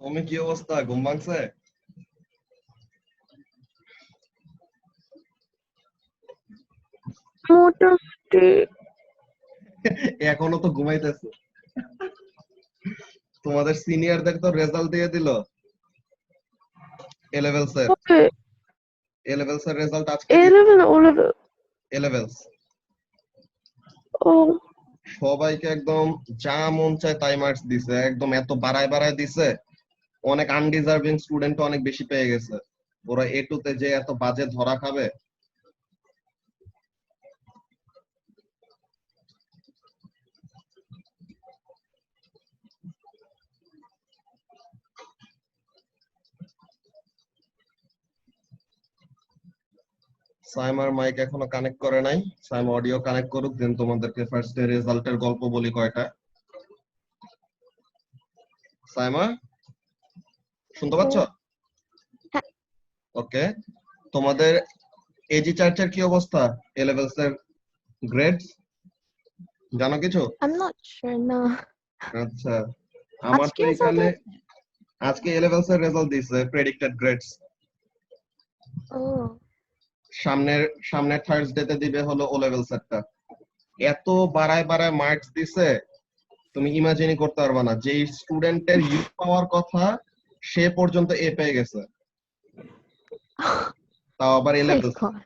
তুমি কি অবস্থা? ঘুম ভাঙছে? মোটামুটি। এখনো তো ঘুমাইতেছে। তোমাদের সিনিয়রদের তো রেজাল্ট দিয়ে দিল। এ লেভেলস এর কবে? এ লেভেলস এর রেজাল্ট আজকে এ দিছে। Level O level? A levels ও সবাইকে একদম যা মন চায় তাই মার্কস দিছে, একদম এত বাড়ায় বাড়ায় দিছে। অনেক আনডিজার্ভিং স্টুডেন্ট অনেক বেশি পেয়ে গেছে। ওরা এ টু তে যে এত বাজে ধরা খাবে। সাইমার মাইক এখনো কানেক্ট করে নাই। সাইমা অডিও কানেক্ট করুক, দেন তোমাদেরকে ফার্স্ট ডে রেজাল্টের গল্প বলি কয়টা। সাইমা, শুনতে পাচ্ছ? হ্যাঁ। ওকে, তোমাদের এজি চার্চের কি অবস্থা? এ লেভেলস এর গ্রেডস জানো কিছু? I'm not sure না। আচ্ছা, আমার আজকে তো রেজাল্ট এখানে দিয়েছে? আজকে এ লেভেলস এর রেজাল্ট দিছে, প্রেডিক্টেড গ্রেডস। ও সামনের সামনের থার্সডে তে দিবে হলো ও লেভেলস এরটা। এত বাড়ায় বাড়ায় মার্কস দিছে, তুমি ইমাজিনই করতে পারবা না। যে স্টুডেন্টের ইউ পাওয়ার কথা সে পর্যন্ত এ পেয়ে গেছে, তাও আবার এ my লেভেলস। god,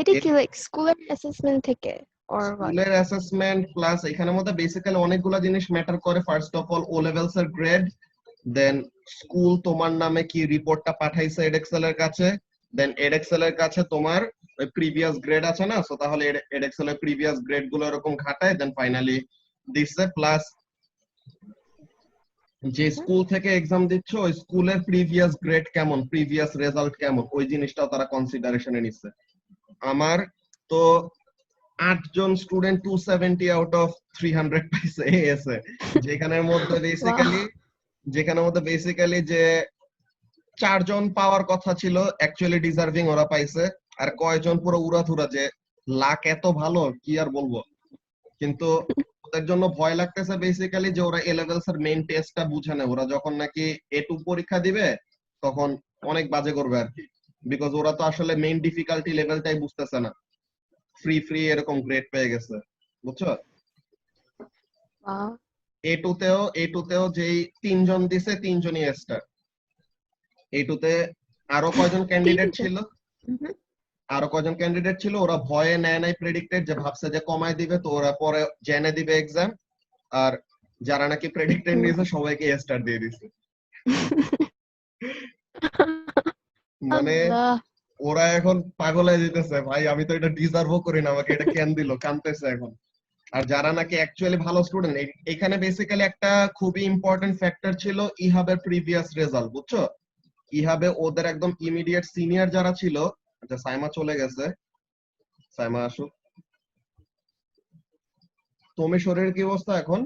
এটা কি লাইক স্কুলের অ্যাসেসমেন্ট থেকে or what? স্কুলের অ্যাসেসমেন্ট প্লাস এখানের মধ্যে বেসিক্যালি অনেকগুলো জিনিস ম্যাটার করে। First of all O levels এর গ্রেড, দেন স্কুল তোমার নামে কি রিপোর্টটা পাঠাইছে এডএক্সএল এর কাছে, দেন এডএক্সএল এর কাছে তোমার ওই প্রিভিয়াস গ্রেড আছে না, সো তাহলে এডএক্সএল এর প্রিভিয়াস গ্রেড গুলো এরকম ঘাটায় দেন ফাইনালি দিচ্ছে। প্লাস যে স্কুল থেকে এক্সাম দিচ্ছ ওই স্কুলের প্রিভিয়াস গ্রেড কেমন, প্রিভিয়াস রেজাল্ট কেমন, ওই জিনিসটাও তারা কনসিডারেশনে নিচ্ছে। আমার তো 8 জন স্টুডেন্ট 270 আউট অফ 300 পাইছে এসে, যেখানের মধ্যে বেসিক্যালি Wow. যে 4 জন পাওয়ার কথা ছিল অ্যাকচুয়ালি ডিজার্ভিং, ওরা পাইছে। আর কয়জন পুরো উড়াধুরা, যে লাক এত ভালো কি আর বলবো। কিন্তু ওদের জন্য ভয় লাগতেছে বেসিক্যালি যে ওরা এ লেভেলস এর মেইন টেস্টটা বুঝে না। ওরা যখন নাকি এ2 পরীক্ষা দিবে তখন অনেক বাজে করবে আর কি, বিকজ ওরা তো আসলে মেইন ডিফিকাল্টি লেভেলটাই বুঝতেছে না। ফ্রি ফ্রি এরকম গ্রেড পেয়ে গেছে, বুঝছো? Wow. এ2তেও যেই 3 জন দিছে 3জনই স্টার। এ2তে আরো কয়জন ক্যান্ডিডেট তিনজন? ছিল, Mhm. ওরা ভয়ে নেয় নাই প্রেডিক্টেড, যে ভাবছে যে কমায় দিবে, তো ওরা পরে জেনে দিবে এক্সাম। আর যারা নাকি প্রেডিক্টেড নিয়েছে সবাইকে স্টার দিয়ে দিছে। মানে আল্লাহ। ওরা এখন পাগল হয়ে যেতেছে, ভাই আমি তো এটা ডিজার্ভও করি না, আমাকে এটা কেন দিল, কাঁদতেছে এখন। আর যারা নাকি অ্যাকচুয়ালি ভালো স্টুডেন্ট, এখানে বেসিক্যালি একটা খুবই ইম্পর্টেন্ট ফ্যাক্টর ছিল ইহাবের প্রিভিয়াস রেজাল্ট, বুঝছো? ইহাবে ওদের একদম ইমিডিয়েট সিনিয়র যারা ছিল। আচ্ছা, সাইমা চলে গেছে, সাইমা আসুক। তুমি শরীরের কি অবস্থা এখন?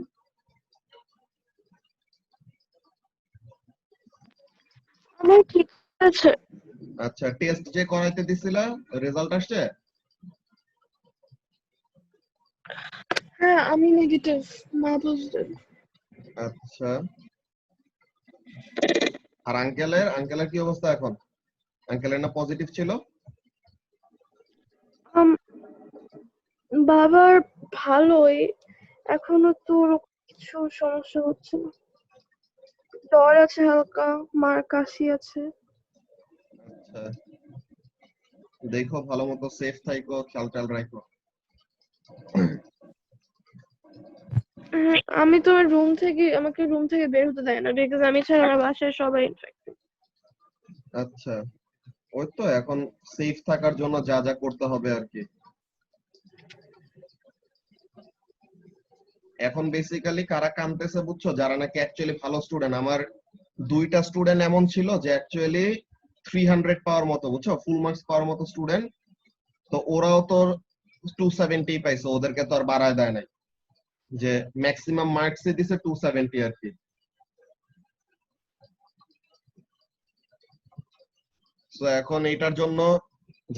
আমার ঠিক আছে। আচ্ছা, টেস্ট যে করাইতে দিছিলা রেজাল্ট আসছে? হ্যাঁ, আমি নেগেটিভ, মা পজিটিভ। আচ্ছা, আর আঙ্কেলের কি অবস্থা এখন? আঙ্কেলের না পজিটিভ ছিল? বাবার ভালোই, এখনো তো ওরকম কিছু সমস্যা হচ্ছে না। জ্বর আছে হালকা, মার কাশি আছে। আচ্ছা, দেখো ভালো মতো সেফ থাইকো, খেয়াল টেয়াল রাখো। আমি তো আমাকে রুম থেকে বের হতে দেয় না, বিকজ আমি ছাড়া আমার বাসায় সবাই ইনফেক্টেড। আচ্ছা, ওই তো এখন সেফ থাকার জন্য যা যা করতে হবে আর কি। এখন বেসিক্যালি কারা কামতেছে বুঝছো? যারা নাকি অ্যাকচুয়ালি ভালো স্টুডেন্ট। আমার 2টা স্টুডেন্ট এমন ছিল যে অ্যাকচুয়ালি 300 পাওয়ার মতো, বুঝছো, ফুল মার্কস পাওয়ার মতো স্টুডেন্ট। তো ওরাও তো 270 পাইছে, ওদেরকে তো আর বাড়ায় দেয় নাই, যে ম্যাক্সিমাম মার্কসই দিছে 270 আর কি। তো এখন এটার জন্য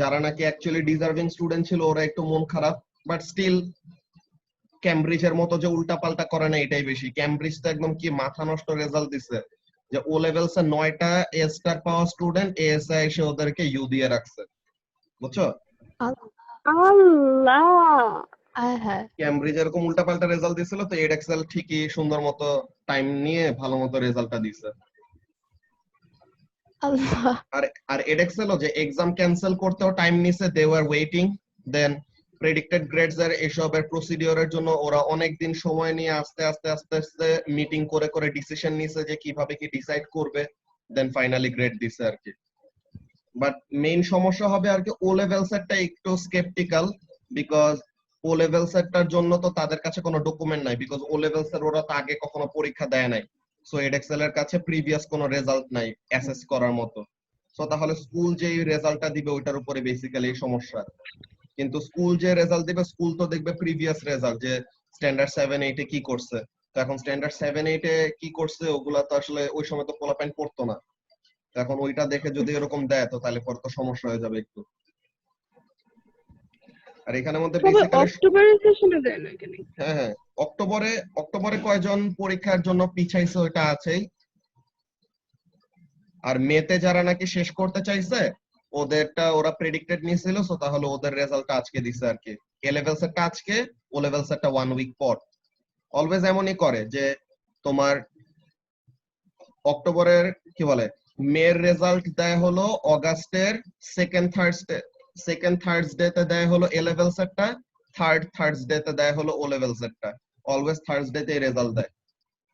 যারা নাকি অ্যাকচুয়ালি ডিজার্ভিং স্টুডেন্ট ছিল ওরা একটু মন খারাপ, বাট স্টিল ক্যামব্রিজের মতো যে উল্টাপাল্টা করে না এটাই বেশি। ক্যামব্রিজ তো একদম কি মাথা নষ্ট রেজাল্ট দিছে, যে ও লেভেলস এ 9টা এ স্টার পাওয়া স্টুডেন্ট এএসআই এসে ওদেরকে ইউ দিয়ে রাখছে, বুঝছো? আল্লাহ, হ্যাঁ হ্যাঁ ক্যামব্রিজ এরকম উল্টাপাল্টা রেজাল্ট দিছিল, তো এডএক্সএল ঠিকই সুন্দর মতো টাইম নিয়ে ভালো মতো রেজাল্টটা দিছে। আল্লাহ। আর আর এডএক্সএলও যে এক্সাম ক্যান্সেল করতেও টাইম নিছে, they were waiting. Then predicted grades এর এসবের প্রসিডিওরের জন্য ওরা অনেক দিন সময় নিয়ে আস্তে আস্তে আস্তে আস্তে মিটিং করে করে ডিসিশন নিছে যে কিভাবে কি ডিসাইড করবে, দেন ফাইনালি গ্রেড দিছে আর কি। বাট মেইন সমস্যা হবে আর কি ও লেভেলস এরটা একটু স্কেপটিক্যাল, বিকজ ও লেভেলস এরটার জন্য তো তাদের কাছে কোনো ডকুমেন্ট নাই, বিকজ ও লেভেলস এর ওরা তো আগে কখনো পরীক্ষা দেয় নাই। সো এডএক্সএল এর কাছে প্রিভিয়াস কোনো রেজাল্ট নাই অ্যাসেস করার মতো। সো তাহলে স্কুল যে রেজাল্টটা দিবে ওইটার উপরে বেসিক্যালি সমস্যা। কিন্তু স্কুল যে রেজাল্ট দিবে, স্কুল তো দেখবে প্রিভিয়াস রেজাল্ট, যে স্ট্যান্ডার্ড 7-8 এ কি করছে। তো এখন স্ট্যান্ডার্ড 7-8 এ কি করছে ওগুলা তো আসলে ওই সময় তো পোলাপাইন পড়তো না। তো এখন ওইটা দেখে যদি এরকম দেয় তো তাহলে পরে তো সমস্যা হয়ে যাবে একটু। আর এখানের মধ্যে সবাই বেসিক্যালি অক্টোবরের সেশনে দেয় না কেন? হ্যাঁ হ্যাঁ, অক্টোবরে অক্টোবরে কয়জন পরীক্ষার জন্য পিছাইছে ওইটা আছেই। আর মেতে যারা নাকি শেষ করতে চাইছে ওদেরটা ওরা প্রেডিক্টেড নিয়েছিল, সো তাহলে ওদের রেজাল্টটা আজকে দিছে আর কি। এ লেভেলস এরটা আজকে, ও লেভেলস এরটা 1 উইক পর। অলওয়েজ এমনই করে যে তোমার অক্টোবরের কি বলে মেয়ের রেজাল্ট দেয় হলো অগাস্টের সেকেন্ড থার্সডে তে দেয় হলো এ লেভেলস এরটা, থার্ড থার্সডে তে দেয় হলো ও লেভেলস এরটা। অলওয়েজ থার্সডে তে রেজাল্ট দেয়।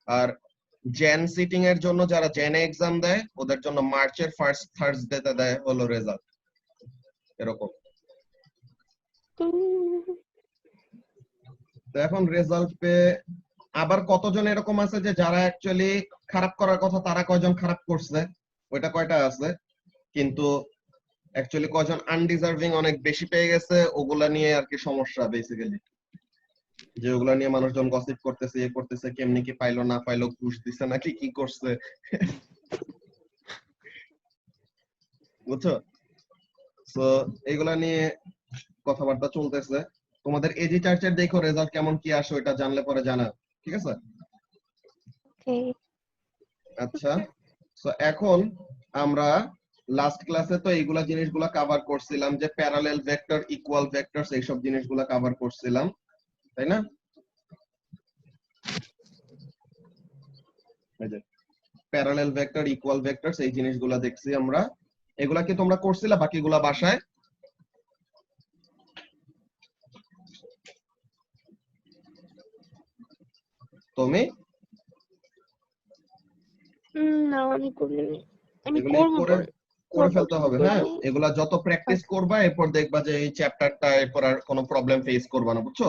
আর জেন সিটিং এর জন্য যারা জেনে এক্সাম দেয় ওদের জন্য মার্চের ফার্স্ট থার্সডে তে দেয় হলো রেজাল্ট, এরকম। তো এখন রেজাল্ট পেয়ে আবার কতজন এরকম আছে যে যারা অ্যাকচুয়ালি খারাপ করার কথা তারা কয়জন খারাপ করছে ওইটা কয়টা আছে, কিন্তু অ্যাকচুয়ালি কয়জন আনডিজার্ভিং অনেক বেশি পেয়ে গেছে ওগুলা নিয়ে আর কি সমস্যা বেসিক্যালি। যে ওগুলা নিয়ে মানুষজন গসিপ করতেছে, ইয়ে করতেছে, কেমনি কি পাইলো না পাইলো, ঘুষ দিছে নাকি কি করছে, বুঝছো? তো এগুলা নিয়ে কথাবার্তা চলতেছে। তোমাদের এজি চার্চের দেখো রেজাল্ট কেমন কি আসে ওইটা জানলে পরে জানা, ঠিক আছে? ওকে আচ্ছা, তো এখন আমরা লাস্ট ক্লাসে তো এইগুলা জিনিসগুলা কভার করছিলাম, যে প্যারালেল ভেক্টর, ইকুয়াল ভেক্টরস, এইসব জিনিসগুলা কভার করছিলাম, তাই না? এই যে প্যারালেল ভেক্টর, ইকুয়াল ভেক্টরস, এই জিনিসগুলা দেখছি আমরা। এগুলা কি তোমরা করছিলা বাকিগুলা বাসায়? তুমি না, আমি করিনি। আমি এগুলি করবো করে পরে। করে ফেলতে হবে, হ্যাঁ। আমি- এগুলা যত প্র্যাকটিস করবা এরপর দেখবা যে এই চ্যাপ্টারটা এরপর আর কোনো প্রবলেম ফেস করবা না, বুঝছো?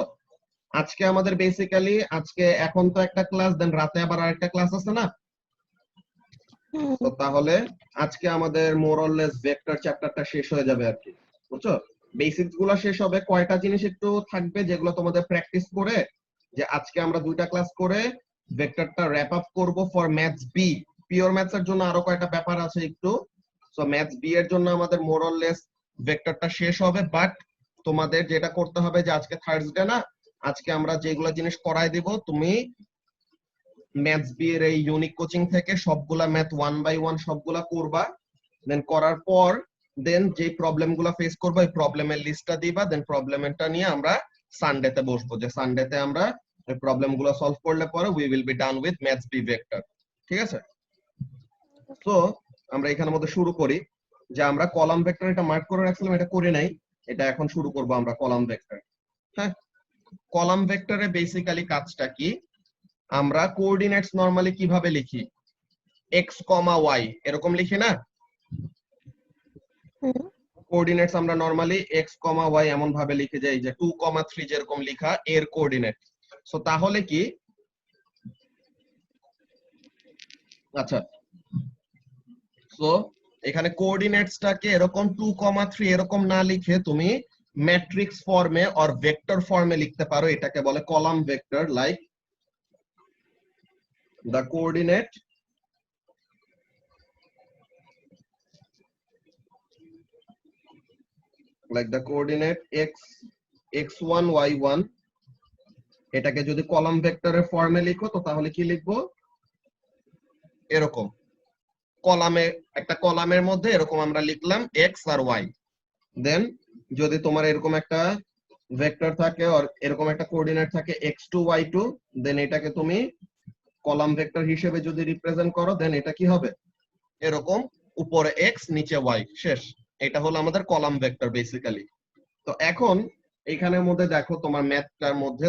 আজকে আমাদের বেসিক্যালি আজকে এখন তো একটা ক্লাস, দেন রাতে আবার আরেকটা ক্লাস আছে না? হুম, তো তাহলে আজকে আমাদের মোর অর লেস ভেক্টর চ্যাপ্টারটা শেষ হয়ে যাবে আর কি, বুঝছো? বেসিক্স গুলা শেষ হবে, কয়টা জিনিস একটু থাকবে যেগুলো তোমাদের প্র্যাকটিস করে, যে আজকে আমরা 2টা ক্লাস করে ভেক্টরটা র‍্যাপ আপ করব for maths B. Pure maths এর জন্য আরো কয়টা ব্যাপার আছে একটু। সো ম্যাথস বি এর জন্য আমাদের মোর অর লেস ভেক্টরটা শেষ হবে, বাট তোমাদের যেটা করতে হবে যে আজকে থার্সডে না, আজকে আমরা যেগুলো জিনিস করাই দিব তুমি ম্যাথস বি এর এই ইউনিক কোচিং থেকে সবগুলা ম্যাথ 1 বাই 1 সবগুলা করবা। দেন করার পর দেন যে প্রবলেম গুলা ফেস করবা এই প্রবলেমের লিস্টটা দিবা, দেন প্রবলেমটা নিয়ে আমরা সানডেতে বসবো, যে সানডেতে আমরা এই প্রবলেম গুলো সলভ করলে পরে we will be done with maths B vector, ঠিক আছে? তো আমরা এখানের মধ্যে শুরু করি, যে আমরা কলাম ভেক্টর এটা মার্ক করে রাখছিলাম, এটা করে নাই, এটা এখন শুরু করব আমরা কলাম ভেক্টর। হ্যাঁ, কলাম ভেক্টরে বেসিক্যালি কাজটা কি, আমরা কোঅর্ডিনেটস নরমালি কিভাবে লিখি, এক্স কমা ওয়াই এরকম লিখি না? হুম, কোঅর্ডিনেটস আমরা নরমালি এক্স কমা ওয়াই এমন ভাবে লিখে যাই যে 2,3 যেরকম লিখা এর কোঅর্ডিনেট। সো তাহলে কি, আচ্ছা, সো এখানে কোঅর্ডিনেটসটাকে এরকম 2,3 এরকম না লিখে তুমি ম্যাট্রিক্স ফর্মে অর ভেক্টর ফর্মে লিখতে পারো, এটাকে বলে column vector. Like the coordinate x x1 y1 এটাকে যদি কলাম ভেক্টরের ফর্মে লিখো তো তাহলে কি লিখবো, এরকম কলামে, একটা কলামের মধ্যে এরকম আমরা লিখলাম এক্স আর ওয়াই। দেন যদি তোমার এরকম একটা ভেক্টর থাকে আর এরকম একটা কোঅর্ডিনেট থাকে x2 y2, দেন এটাকে তুমি কলাম ভেক্টর হিসেবে যদি রিপ্রেজেন্ট করো দেন এটা কি হবে, এরকম উপরে x নিচে y, শেষ। এটা হলো আমাদের কলাম ভেক্টর বেসিক্যালি। তো এখন এইখানের মধ্যে দেখো তোমার ম্যাথটার মধ্যে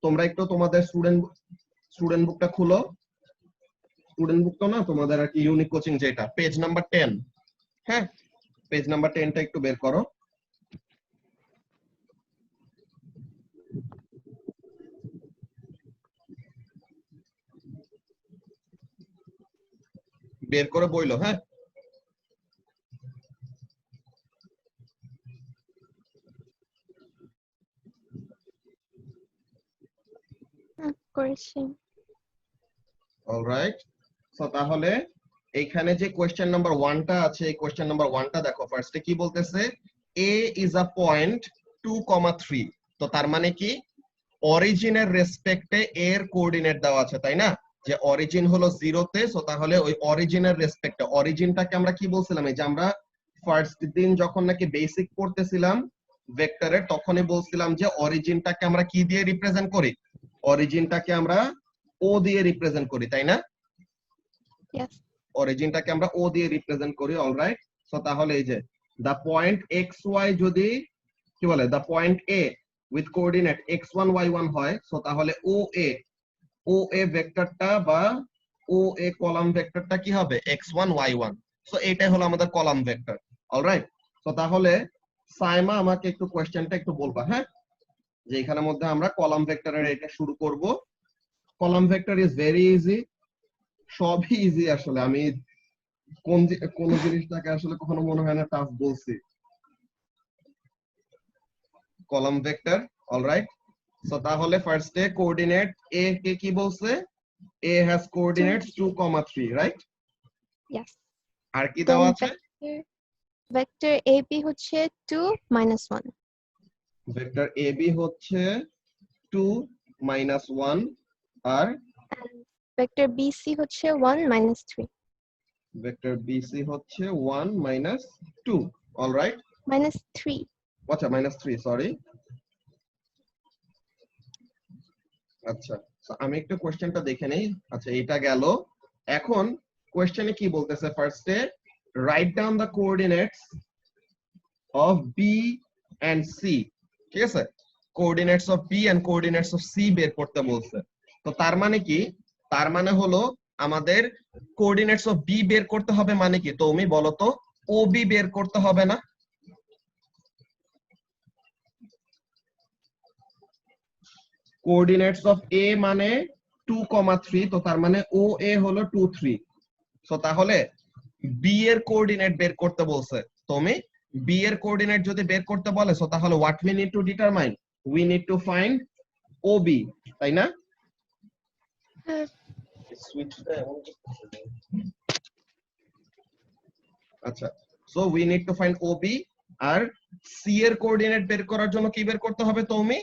তোমরা একটু তোমাদের স্টুডেন্ট বুকটা খুলো। স্টুডেন্ট বুক তো না, তোমাদের আর কি ইউনিক কোচিং যেটা, পেজ নাম্বার 10। হ্যাঁ, পেজ নাম্বার 10টা একটু বের করো। বের করে বইলো। হ্যাঁ, করেছি। অলরাইট। সো তাহলে এইখানে যে কোশ্চেন নাম্বার 1টা আছে, এই কোশ্চেন নাম্বার 1টা দেখো ফার্স্টে কি বলতেছে, a ইজ আ পয়েন্ট 2,3। তো তার মানে কি, অরিজিনের রেসপেক্টে এর কোঅর্ডিনেট দেওয়া আছে, তাই না? যে অরিজিন হলো 0-তে, সো তাহলে ওই অরিজিনের রেসপেক্টে, অরিজিনটাকে আমরা কি বলছিলাম, এই যে আমরা ফার্স্ট দিন যখন নাকি বেসিক পড়তেছিলাম ভেক্টরের, তখনই বলছিলাম যে অরিজিনটাকে আমরা কি দিয়ে রিপ্রেজেন্ট করি, অরিজিনটাকে আমরা ও দিয়ে রিপ্রেজেন্ট করি, তাই না? Yes. অরিজিনটাকে আমরা ও দিয়ে রিপ্রেজেন্ট করি। অলরাইট। সো তাহলে এই যে দা পয়েন্ট এক্স ওয়াই যদি কি বলে, the point A with coordinate x1 y1 হয়, সো তাহলে ও এ ভেক্টরটা বা ও এ কলাম ভেক্টরটা কি হবে, x1 y1। সো এটাই হলো আমাদের কলাম ভেক্টর। অলরাইট। সো তাহলে সাইমা আমাকে একটু কোশ্চেনটা একটু বলবা, হ্যাঁ, যে এখানের মধ্যে আমরা কলাম ভেক্টরের এটা শুরু করব। Column vector is very easy, সবই ইজি আসলে। আমি কোন জিনিসটাকে আসলে কখনো মনে হয় না টাফ বলছি। Column vector. অলরাইট। সো তাহলে ফার্স্টে কোঅর্ডিনেট এ কে কি বলছে, এ হ্যাজ কোঅর্ডিনেটস 2,3, রাইট? Yes. আর কি Then দেওয়া আছে, vector AB হচ্ছে 2 minus 1. ভেক্টর এ বি হচ্ছে 2 minus 1, R And vector BC হচ্ছে 1 minus 3. ভেক্টর বিসি হচ্ছে 1 minus 2। অলরাইট। Minus 3. আচ্ছা, -3, সরি। আচ্ছা, so আমি একটু কোশ্চেনটা দেখে নেই। আচ্ছা, এটা গেল। এখন কোশ্চেনে কি বলতেছে, ফার্স্টে right down the coordinates of B and C. ঠিক আছে, coordinates of B and coordinates of C বের করতে বলছে। তো তার মানে কি, তার মানে হলো আমাদের কোঅর্ডিনেটস অফ বি বের করতে হবে, মানে কি তুমি বলো তো, ও বি বের করতে হবে না? কোঅর্ডিনেটস অফ এ মানে 2,3, তো তার মানে ও এ হলো 2, 3। সো তাহলে বি এর কোঅর্ডিনেট বের করতে বলছে, তুমি বি এর কোঅর্ডিনেট যদি বের করতে বলে, সো তাহলে what we need to determine, we need to find O B, তাই না? আচ্ছা, so we need to find O B. আর সি এর কোঅর্ডিনেট বের করার জন্য কি বের করতে হবে তুমি,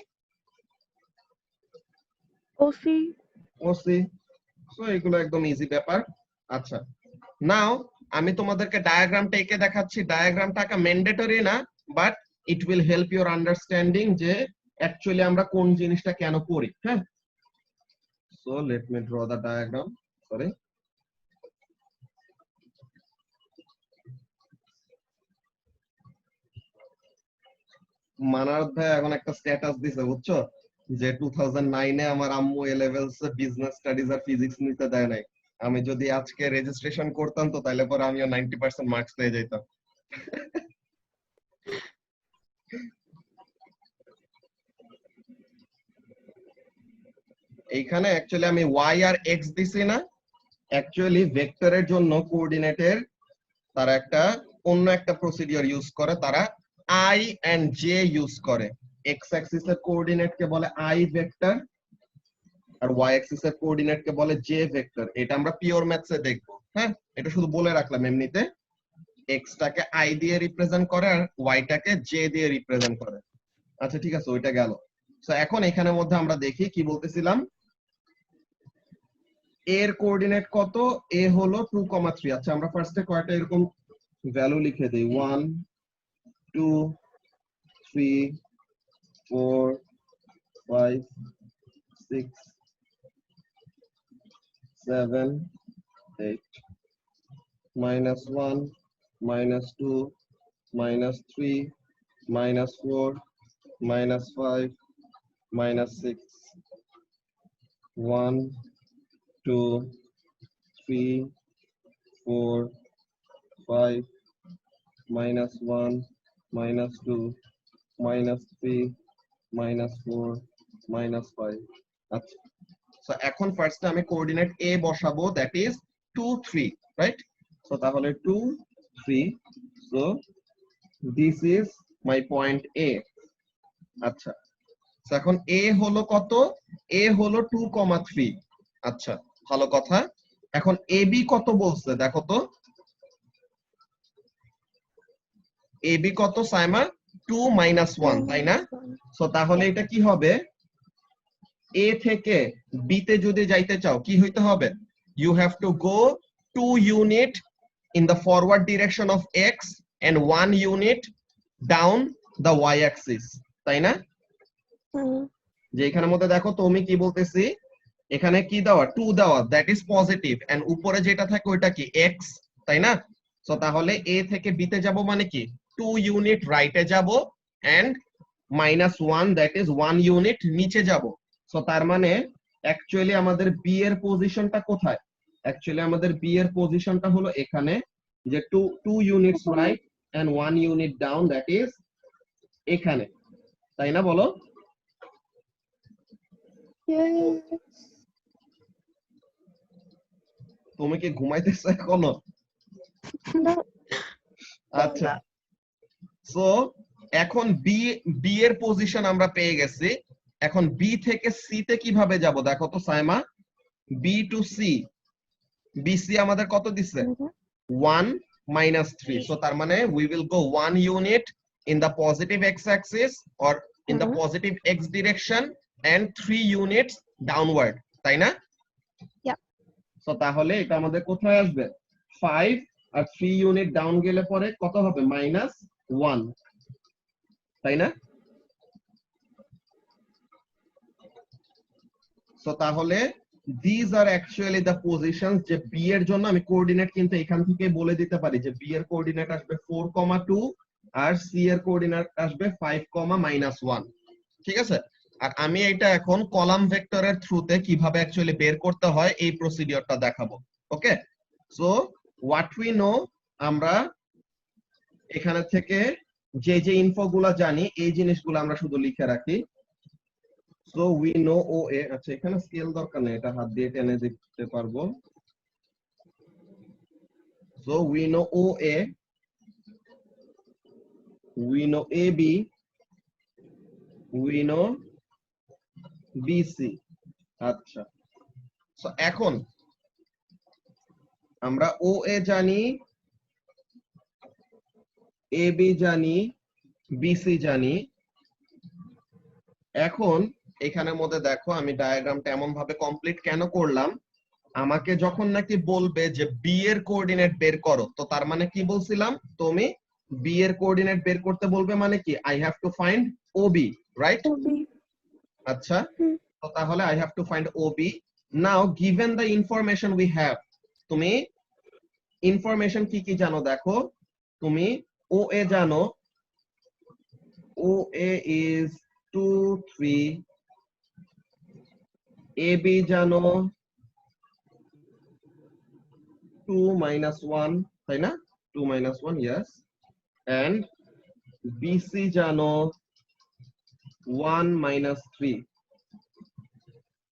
ওসি। ওসি। সো এগুলো একদম ইজি ব্যাপার। আচ্ছা, নাও আমি তোমাদেরকে ডায়াগ্রামটা এঁকে দেখাচ্ছি। ডায়াগ্রামটা আঁকা ম্যান্ডেটরি না, but it will help your understanding যে অ্যাকচুয়ালি আমরা কোন জিনিসটা কেন করি। হ্যাঁ, so let me draw the diagram. Sorry, মানার ভাই এখন একটা স্ট্যাটাস দিছে বুঝছো, যে 2009-এ আমার আম্মু এ লেভেলস বিজনেস স্টাডিজ আর ফিজিক্স নিতে দেয় নাই। আমি যদি আজকে রেজিস্ট্রেশন করতাম তো তাহলে পরে আমিও 90% মার্কস পেয়ে যেতাম। এইখানে অ্যাকচুয়ালি আমি ওয়াই আর এক্স দিছি না, অ্যাকচুয়ালি ভেক্টরের জন্য কোঅর্ডিনেটের তারা অন্য একটা প্রসিডিওর ইউজ করে, তারা আই এন্ড জে ইউজ করে। এক্স অ্যাক্সিস এর কোঅর্ডিনেট কে বলে আই ভেক্টর, আর ওয়াই অ্যাক্সিস এর কোঅর্ডিনেট কে বলে জে ভেক্টর। এটা আমরা পিওর ম্যাথসে দেখবো। হ্যাঁ, এটা শুধু বলে রাখলাম এমনিতে। এক্স টাকে আই দিয়ে রিপ্রেজেন্ট করে আর ওয়াই টাকে জে দিয়ে রিপ্রেজেন্ট করে। আচ্ছা ঠিক আছে, ওইটা গেল। সো এখন এখানের মধ্যে আমরা দেখি কি বলতেছিলাম, এর কোঅর্ডিনেট কত, এ হলো 2,3। আচ্ছা আমরা ফার্স্টে কয়টা এরকম ভ্যালু লিখে দেই, 1 2 3 4 5 6 7 8 -1 -2 -3 -4 -5 -6 1 2 3 4 5 -1 -2 -3 -4 -5। আচ্ছা সো এখন ফার্স্টে আমি কোঅর্ডিনেট এ বসাবো, দ্যাট ইজ 2 3, রাইট? সো তাহলে 2 3, so this is my point A. আচ্ছা সো এখন এ হলো কত, এ হলো 2,3। আচ্ছা ভালো কথা। এখন এ বি কত বলছে দেখো তো, এ বি কত সাইমা, 2 -1, তাই না? সো তাহলে এটা কি হবে, এ থেকে বি তে যদি যাইতে চাও কি হইতে হবে, you have to go 2 unit in the forward direction of X and 1 unit down the Y axis, তাই না? যে এখানের মধ্যে দেখো তুমি কি বলতেছি, এখানে কি দেওয়া, 2 দেওয়া, দ্যাট ইজ পজিটিভ, এন্ড উপরে যেটা থাকে ওইটা কি এক্স, তাই না? সো তাহলে এ থেকে বি তে যাব মানে কি 2 ইউনিট রাইটে যাব এন্ড -1, দ্যাট ইজ 1 ইউনিট নিচে যাব। সো তার মানে অ্যাকচুয়ালি আমাদের বি এর পজিশনটা কোথায়, অ্যাকচুয়ালি আমাদের বি এর পজিশনটা হলো এখানে, যে 2 units right and 1 unit down, that is এখানে, তাই না বলো? তুমি কি ঘুমাইতেছো এখনো? আচ্ছা সো এখন বি এর পজিশন আমরা পেয়ে গেছি। এখন বি থেকে সি তে কিভাবে যাব দেখো তো Saima, B to C, BC আমাদের কত দিছে, 1 -3। সো তার মানে we will go 1 unit in the positive X axis or in the positive X direction and 3 units downward, তাই না? সো তাহলে এটা আমাদের কোথায় আসবে, 5, আর 3 ইউনিট ডাউন গেলে পরে কত হবে, -1, তাই না? সো তাহলে this are actually the positions, যে বি এর জন্য আমি কোঅর্ডিনেট কিন্তু এখান থেকে বলে দিতে পারি যে বি এর কোঅর্ডিনেট আসবে 4,2 আর সি এর কোঅর্ডিনেট আসবে 5, -1, ঠিক আছে? আর আমি এটা এখন কলাম ভেক্টরের থ্রুতে কিভাবে অ্যাকচুয়ালি বের করতে হয় এই প্রসিডিওরটা দেখাবো। ওকে, সো হোয়াট উই নো, আমরা এখানে থেকে যে যে ইনফোগুলো জানি এই জিনিসগুলো আমরা শুধু লিখে রাখি। সো উই নো ও এ, আচ্ছা এখানে স্কেল দরকার নেই, এটা হাত দিয়ে টেনে দিতে পারবো। So we know O A, we know A B, we know BC. আচ্ছা সো এখন আমরা ও এ জানি, এ বি জানি, বিসি জানি। এখন এখানের মধ্যে দেখো আমি ডায়াগ্রামটা এমন ভাবে কমপ্লিট কেন করলাম, আমাকে যখন নাকি বলবে যে বি এর কোঅর্ডিনেট বের করো, তো তার মানে কি বলছিলাম, তুমি বি এর কোঅর্ডিনেট বের করতে বলবে মানে কি, I have to find O B, right? আচ্ছা তো তাহলে I have to find O B. Now given the information we have, তুমি ইনফরমেশন কি কি জানো দেখো, তুমি ও এ জানো, ও এ ইজ 2 3, এ বি জানো 2 -1, তাই না? 2 -1, yes, and বিসি জানো 1 -3,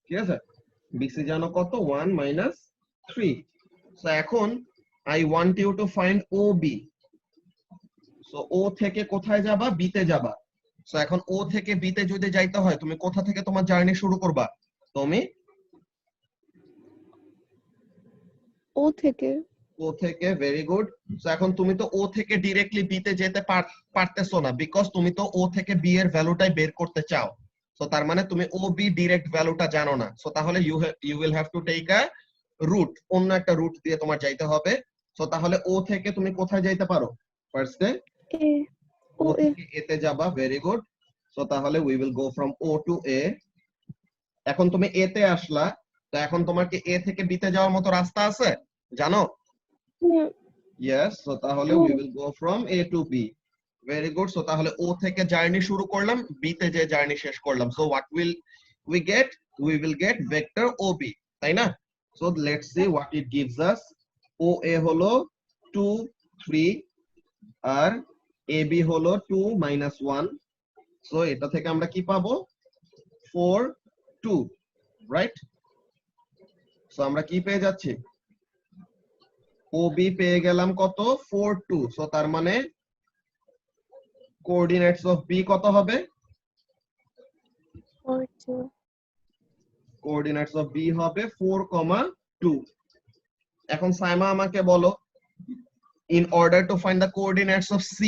ঠিক আছে? বিসি জানো কত, 1 -3। সো এখন I want you to find O B. So O থেকে কোথায় যাবা, বি তে যাবা। সো এখন ও থেকে বি তে যদি যাইতে হয় তুমি কোথা থেকে তোমার জার্নি শুরু করবা, তুমি ও থেকে। ও থেকে, ভেরি গুড। সো এখন তুমি তো ও থেকে ডিরেক্টলি বি তে যেতে পারতেছো না, বিকজ তুমি তো ও থেকে বি এর ভ্যালুটাই বের করতে চাও। সো তার মানে তুমি OB ডিরেক্ট ভ্যালুটা জানো না, সো তাহলে you will have to take a route, অন্য একটা রুট দিয়ে তোমার যাইতে হবে। সো তাহলে ও থেকে তুমি কোথায় যাইতে পারো? ফার্স্টে এ ও ও এ থেকে এ তে যাবা, ভেরি গুড। সো তাহলে we will go from O to A. এখন তুমি এ তে আসলা, তো এখন তোমার কি এ থেকে বি তে যাওয়ার মতো রাস্তা আছে জানো? ইয়েস, সো তাহলে we will go from A to B. Very good. So তাহলে ও থেকে জার্নি শুরু করলাম, বি তে যে জার্নি শেষ করলাম। So what will we get? We will get vector OB, তাই না? So let's see what it gives us. O A হলো 2 3 আর এ বি হলো 2 -1। সো এটা থেকে আমরা কি পাবো? 4 2, রাইট? সো আমরা কি পেয়ে যাচ্ছি? ওবি পেয়ে গেলাম কত? 4 2। সো তার মানে কোঅর্ডিনেটস অফ বি কত হবে? 4 2 কোঅর্ডিনেটস অফ বি হবে 4, 2। এখন সাইমা আমাকে বলো, in order to find the coordinates of C,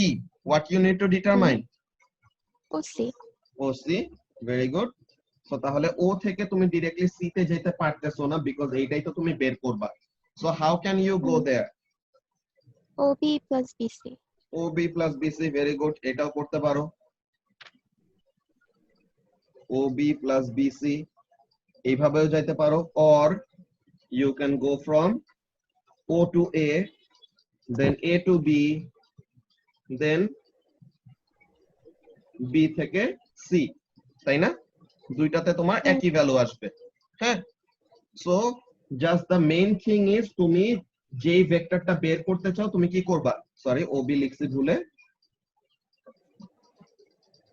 what you need to determine? OC OC, very good. So তাহলে ও থেকে তুমি ডিরেক্টলি সি তে যেতে পারতেছো না, বিকজ এইটাই তো তুমি বের করবা। So how can you go there? OB plus BC OB plus BC, very good, এটাও করতে পারো। OB plus BC এইভাবেও যাইতে পারো, or you can go from O to A, then A to B, then B থেকে C, তাই না? দুইটাতে তোমার একই ভ্যালু আসবে। হ্যাঁ, so just the main thing is তুমি যেই ভেক্টরটা বের করতে চাও তুমি কি করবা? সরি, ওবি লিখছি ভুলে।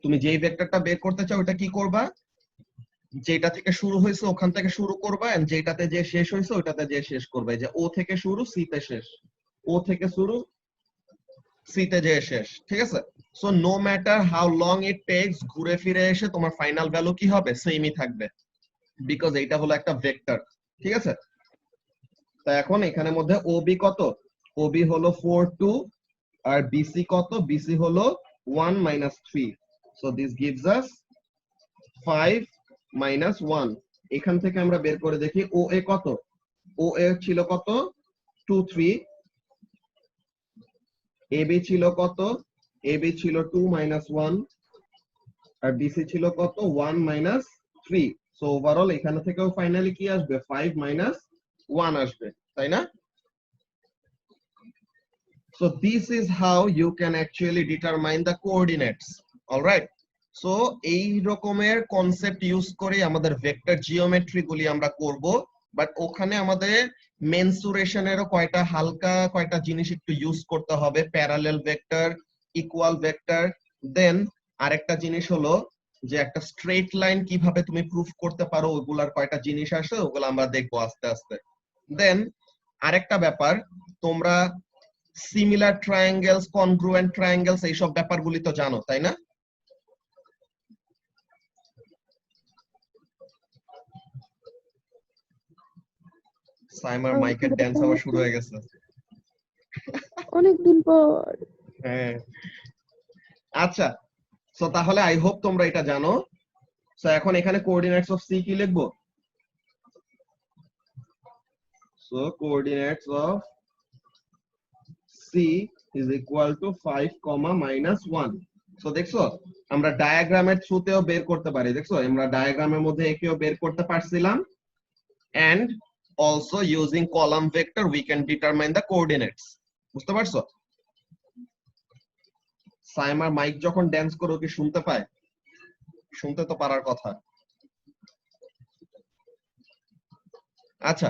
তুমি যেই ভেক্টরটা বের করতে চাও ওটা কি করবা? যেটা থেকে শুরু হয়েছে ওখান থেকে শুরু করবা, এন্ড যেটাতে যে শেষ হয়েছে ওটাতে যে শেষ করবে। যে ও থেকে শুরু সি তে শেষ, ও থেকে শুরু সি তে যে শেষ, ঠিক আছে? So no matter how long it takes, ঘুরে ফিরে এসে তোমার ফাইনাল ভ্যালু কি হবে? সেমই থাকবে, বিকজ এইটা হলো একটা ভেক্টর, ঠিক আছে? তা এখন এখানের মধ্যে ওবি কত? ওবি হলো 4 2, আর বিসি কত? বিসি হলো 1 3। So this gives us 5 1। এখান থেকে আমরা বের করে দেখি ও এ কত? ও এ ছিল কত? 2 3। এবি ছিল কত? এবি ছিল 2 1, আর বিসি ছিল কত? 1 3। সো ওভারঅল এখানে থেকেও ফাইনালি কি আসবে? 5 1 আসবে, তাই না? So this is how you can actually determine the coordinates. All right. So এই রকমের কনসেপ্ট ইউজ করে আমাদের ভেক্টর জিওমেট্রি গুলি আমরা করব, বাট ওখানে আমাদের মেনসুরেশনেরও কয়টা জিনিস একটু ইউজ করতে হবে। প্যারালেল ভেক্টর, ইকুয়াল ভেক্টর, দেন আরেকটা জিনিস হলো যে একটা স্ট্রেট লাইন কিভাবে তুমি প্রুফ করতে পারো, ওগুলার কয়টা জিনিস আসে, ওগুলো আমরা দেখবো আস্তে আস্তে। দেন আরেকটা ব্যাপার, তোমরা সিমিলার ট্রায়াঙ্গেলস, কনগ্রুয়েন্ট ট্রায়াঙ্গেলস এইসব ব্যাপারগুলি তো জানো, তাই না? সাইমার মাইকের ড্যান্স আবার শুরু হয়ে গেছে। অনেকদিন পর। হ্যাঁ, আচ্ছা। সো তাহলে আই হোপ তোমরা এটা জানো। সো এখন এখানে কোঅর্ডিনেটস অফ সি কি লিখবো? So coordinates of C is equal to 5, -1। So দেখছো আমরা ডায়াগ্রামের থ্রুতেও বের করতে পারি। দেখছো আমরা ডায়াগ্রামের মধ্যে একেও বের করতে পারছিলাম, and also using column vector we can determine the coordinates. বুঝতে পারছো? সাইমার মাইক যখন ড্যান্স করো কি শুনতে পায়? শুনতে তো পারার কথা। আচ্ছা,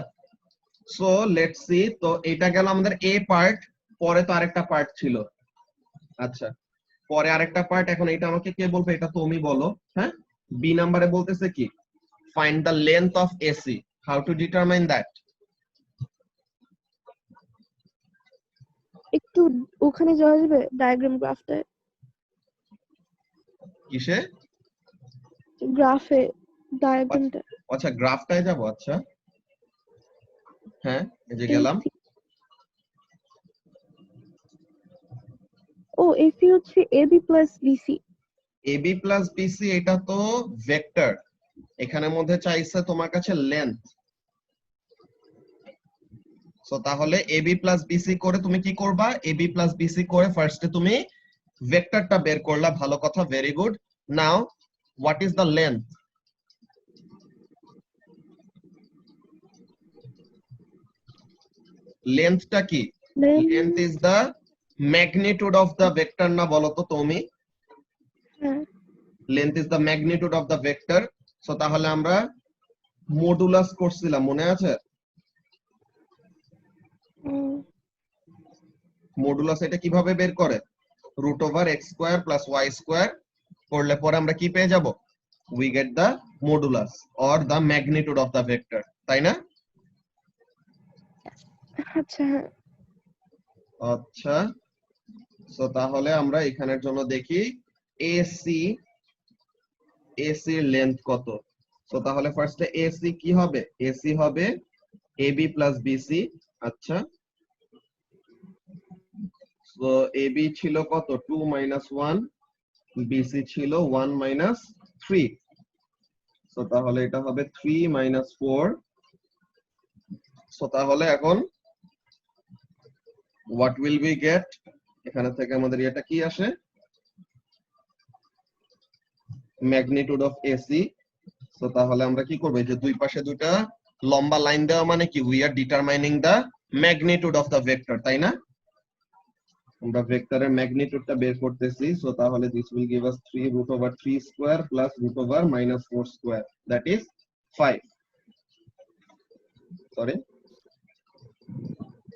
সো লেটস সি। তো এটা গেল আমাদের এ পার্ট, পরে তো আরেকটা পার্ট ছিল। আচ্ছা, পরে আরেকটা পার্ট, এখন এটা আমাকে কে বলবে? এটা তুমি বলো। হ্যাঁ, বি নাম্বারে বলতেছে কি? Find the length of AC. How to determine that? একটু ওখানে যাওয়া যাবে ডায়াগ্রাম গ্রাফটায়? কিসে? গ্রাফে, ডায়াগ্রামটা। আচ্ছা, গ্রাফটায় যাব। আচ্ছা, হ্যাঁ, এই যে গেলাম। ও এসি হচ্ছে AB plus BC. AB plus BC এটা তো ভেক্টর, এখানের মধ্যে চাইছে তোমার কাছে লেন্থ। সো তাহলে এবি প্লাস বিসি করে তুমি কি করবা, এবি প্লাস বিসি করে ফার্স্টে তুমি ভেক্টরটা বের করলা, ভালো কথা, very good. Now what is the length? লেন্থটা কি? Length is the magnitude of the vector, না বলো তো তুমি? হ্যাঁ length is the magnitude of the vector. So তাহলে আমরা মডুলাস করছিলাম, মনে আছে? মডুলাস এটা কিভাবে বের করে? Root over X square plus Y square করলে পরে আমরা কি পেয়ে যাব? We get the modulus or the magnitude of the vector, তাই না? আচ্ছা হ্যাঁ আচ্ছা, সো তাহলে আমরা এখানের জন্য দেখি এসি, এসি এর লেন্থ কত। সো তাহলে ফার্স্টে এসি কি হবে? এসি হবে এবি প্লাস বিসি। আচ্ছা, সো এবি ছিল কত? 2 মাইনাস 1, বিসি ছিল 1 মাইনাস 3। সো তাহলে এটা হবে 3 মাইনাস 4। সো তাহলে এখন হোয়াট উইল উই গেট? এখানে থেকে আমাদের এটা কি আসে? Magnitude of AC. সো তাহলে আমরা কি করব, এই যে দুই পাশে দুইটা লম্বা লাইন দেওয়া মানে কি, we are determining the magnitude of the vector, তাই না? আমরা ভেক্টরের ম্যাগনিটিউডটা বের করতেছি। সো তাহলে this will give us 3 root over 3 square plus root over minus 4 square, that is 5। Sorry,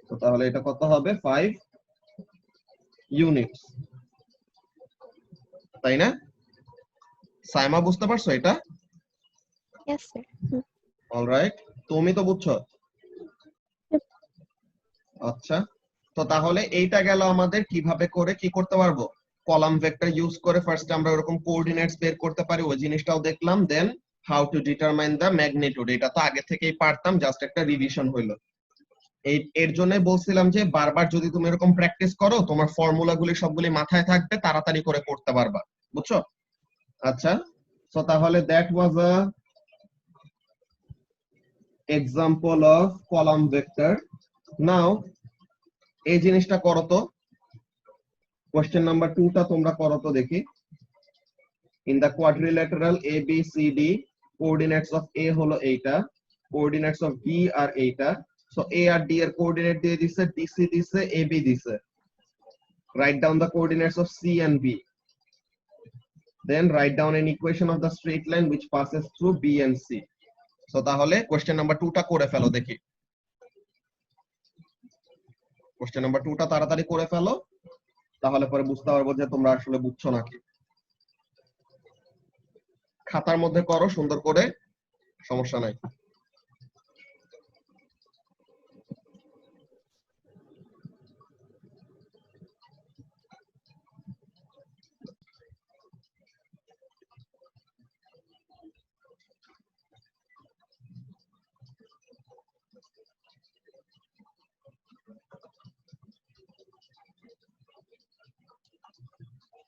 তো তাহলে এটা কত হবে? 5 ইউনিটস, তাই না? সাইমা বুঝতে পারছো এটা? Yes, sir. অলরাইট, তুমি তো বুঝছো? আচ্ছা, তো তাহলে এইটা গেল আমাদের কিভাবে করে কি করতে পারবো, কলাম ভেক্টর ইউজ করে ফার্স্ট আমরা এরকম কোঅর্ডিনেটস বের করতে পারি, ওই জিনিসটাও দেখলাম। Then how to determine the magnitude, এটা তো আগে থেকেই পারতাম, জাস্ট একটা রিভিশন হইলো। এর জন্য বলছিলাম যে বারবার যদি তুমি এরকম প্র্যাকটিস করো, তোমার ফর্মুলা গুলি সবগুলি মাথায় থাকবে, তাড়াতাড়ি করে করতে পারবা, বুঝছো? আচ্ছা, তো তাহলে that was a example of column vector. Now এই জিনিসটা করো তো, কোশ্চেন নাম্বার 2 টা তোমরা করো তো দেখি। In the quadrilateral A B C D, coordinates of A হলো এইটা, কোঅর্ডিনেটস অফ বি আর এইটা। সো এ আর ডি এর কোঅর্ডিনেট দিয়ে দিছে, ডিসি দিছে, এ বি দিছে। Write down the coordinates of C and B, then write down an equation of the straight line which passes through B and C. So তাহলে question number 2 টা করে ফেলো দেখি। Question number 2 টা তাড়াতাড়ি করে ফেলো, তাহলে পরে বুঝতে পারবো যে তোমরা আসলে বুঝছো নাকি। খাতার মধ্যে করো সুন্দর করে, সমস্যা নাই।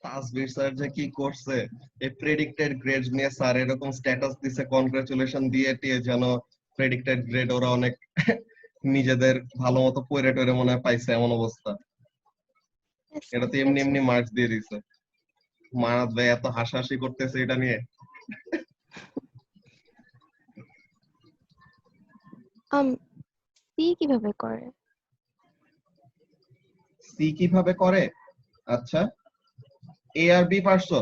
তাসবির স্যার যে কি করছে, এই প্রেডিক্টেড গ্রেড নিয়ে স্যার এরকম স্ট্যাটাস দিছে, কনগ্রাচুলেশন দিয়ে টিয়ে, যেন প্রেডিক্টেড গ্রেড ওরা অনেক নিজেদের ভালো মতো পড়ে টরে মনে হয় পাইছে, এমন অবস্থা। Yes, এটা sir. তো এমনি Yes, এমনি sir. মার্কস দিয়ে দিছে। মানাত ভাই এত হাসাহাসি করতেছে এটা নিয়ে। C কিভাবে করে? সি কিভাবে করে? আচ্ছা, এ আর বি পারছো?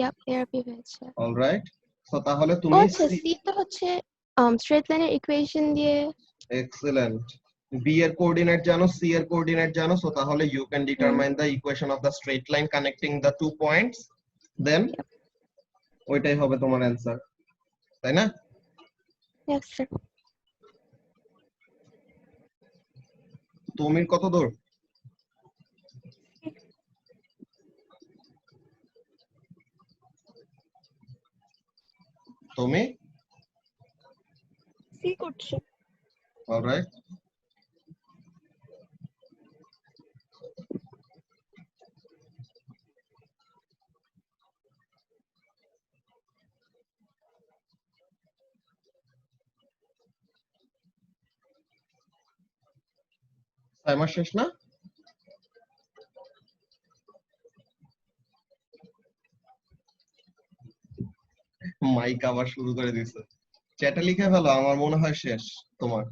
Yep, ARP হয়েছে। অলরাইট, সো তাহলে ও তুমি আচ্ছা, C তো হচ্ছে স্ট্রেট লাইনের ইকুয়েশন দিয়ে। এক্সেলেন্ট, বি এর কোঅর্ডিনেট জানো, সি এর কোঅর্ডিনেট জানো, সো তাহলে you can determine the equation of the straight line connecting the 2 points, then Yep. ওইটাই হবে তোমার অ্যান্সার, তাই না? Yes, sir. তুমি কত দূর? তুমি? সি করছি। অলরাইট, সাইমা শেষ না? মাইক আবার শুরু করে দিছে। চ্যাটে লিখে ফেলো, আমার মনে হয় শেষ তোমার।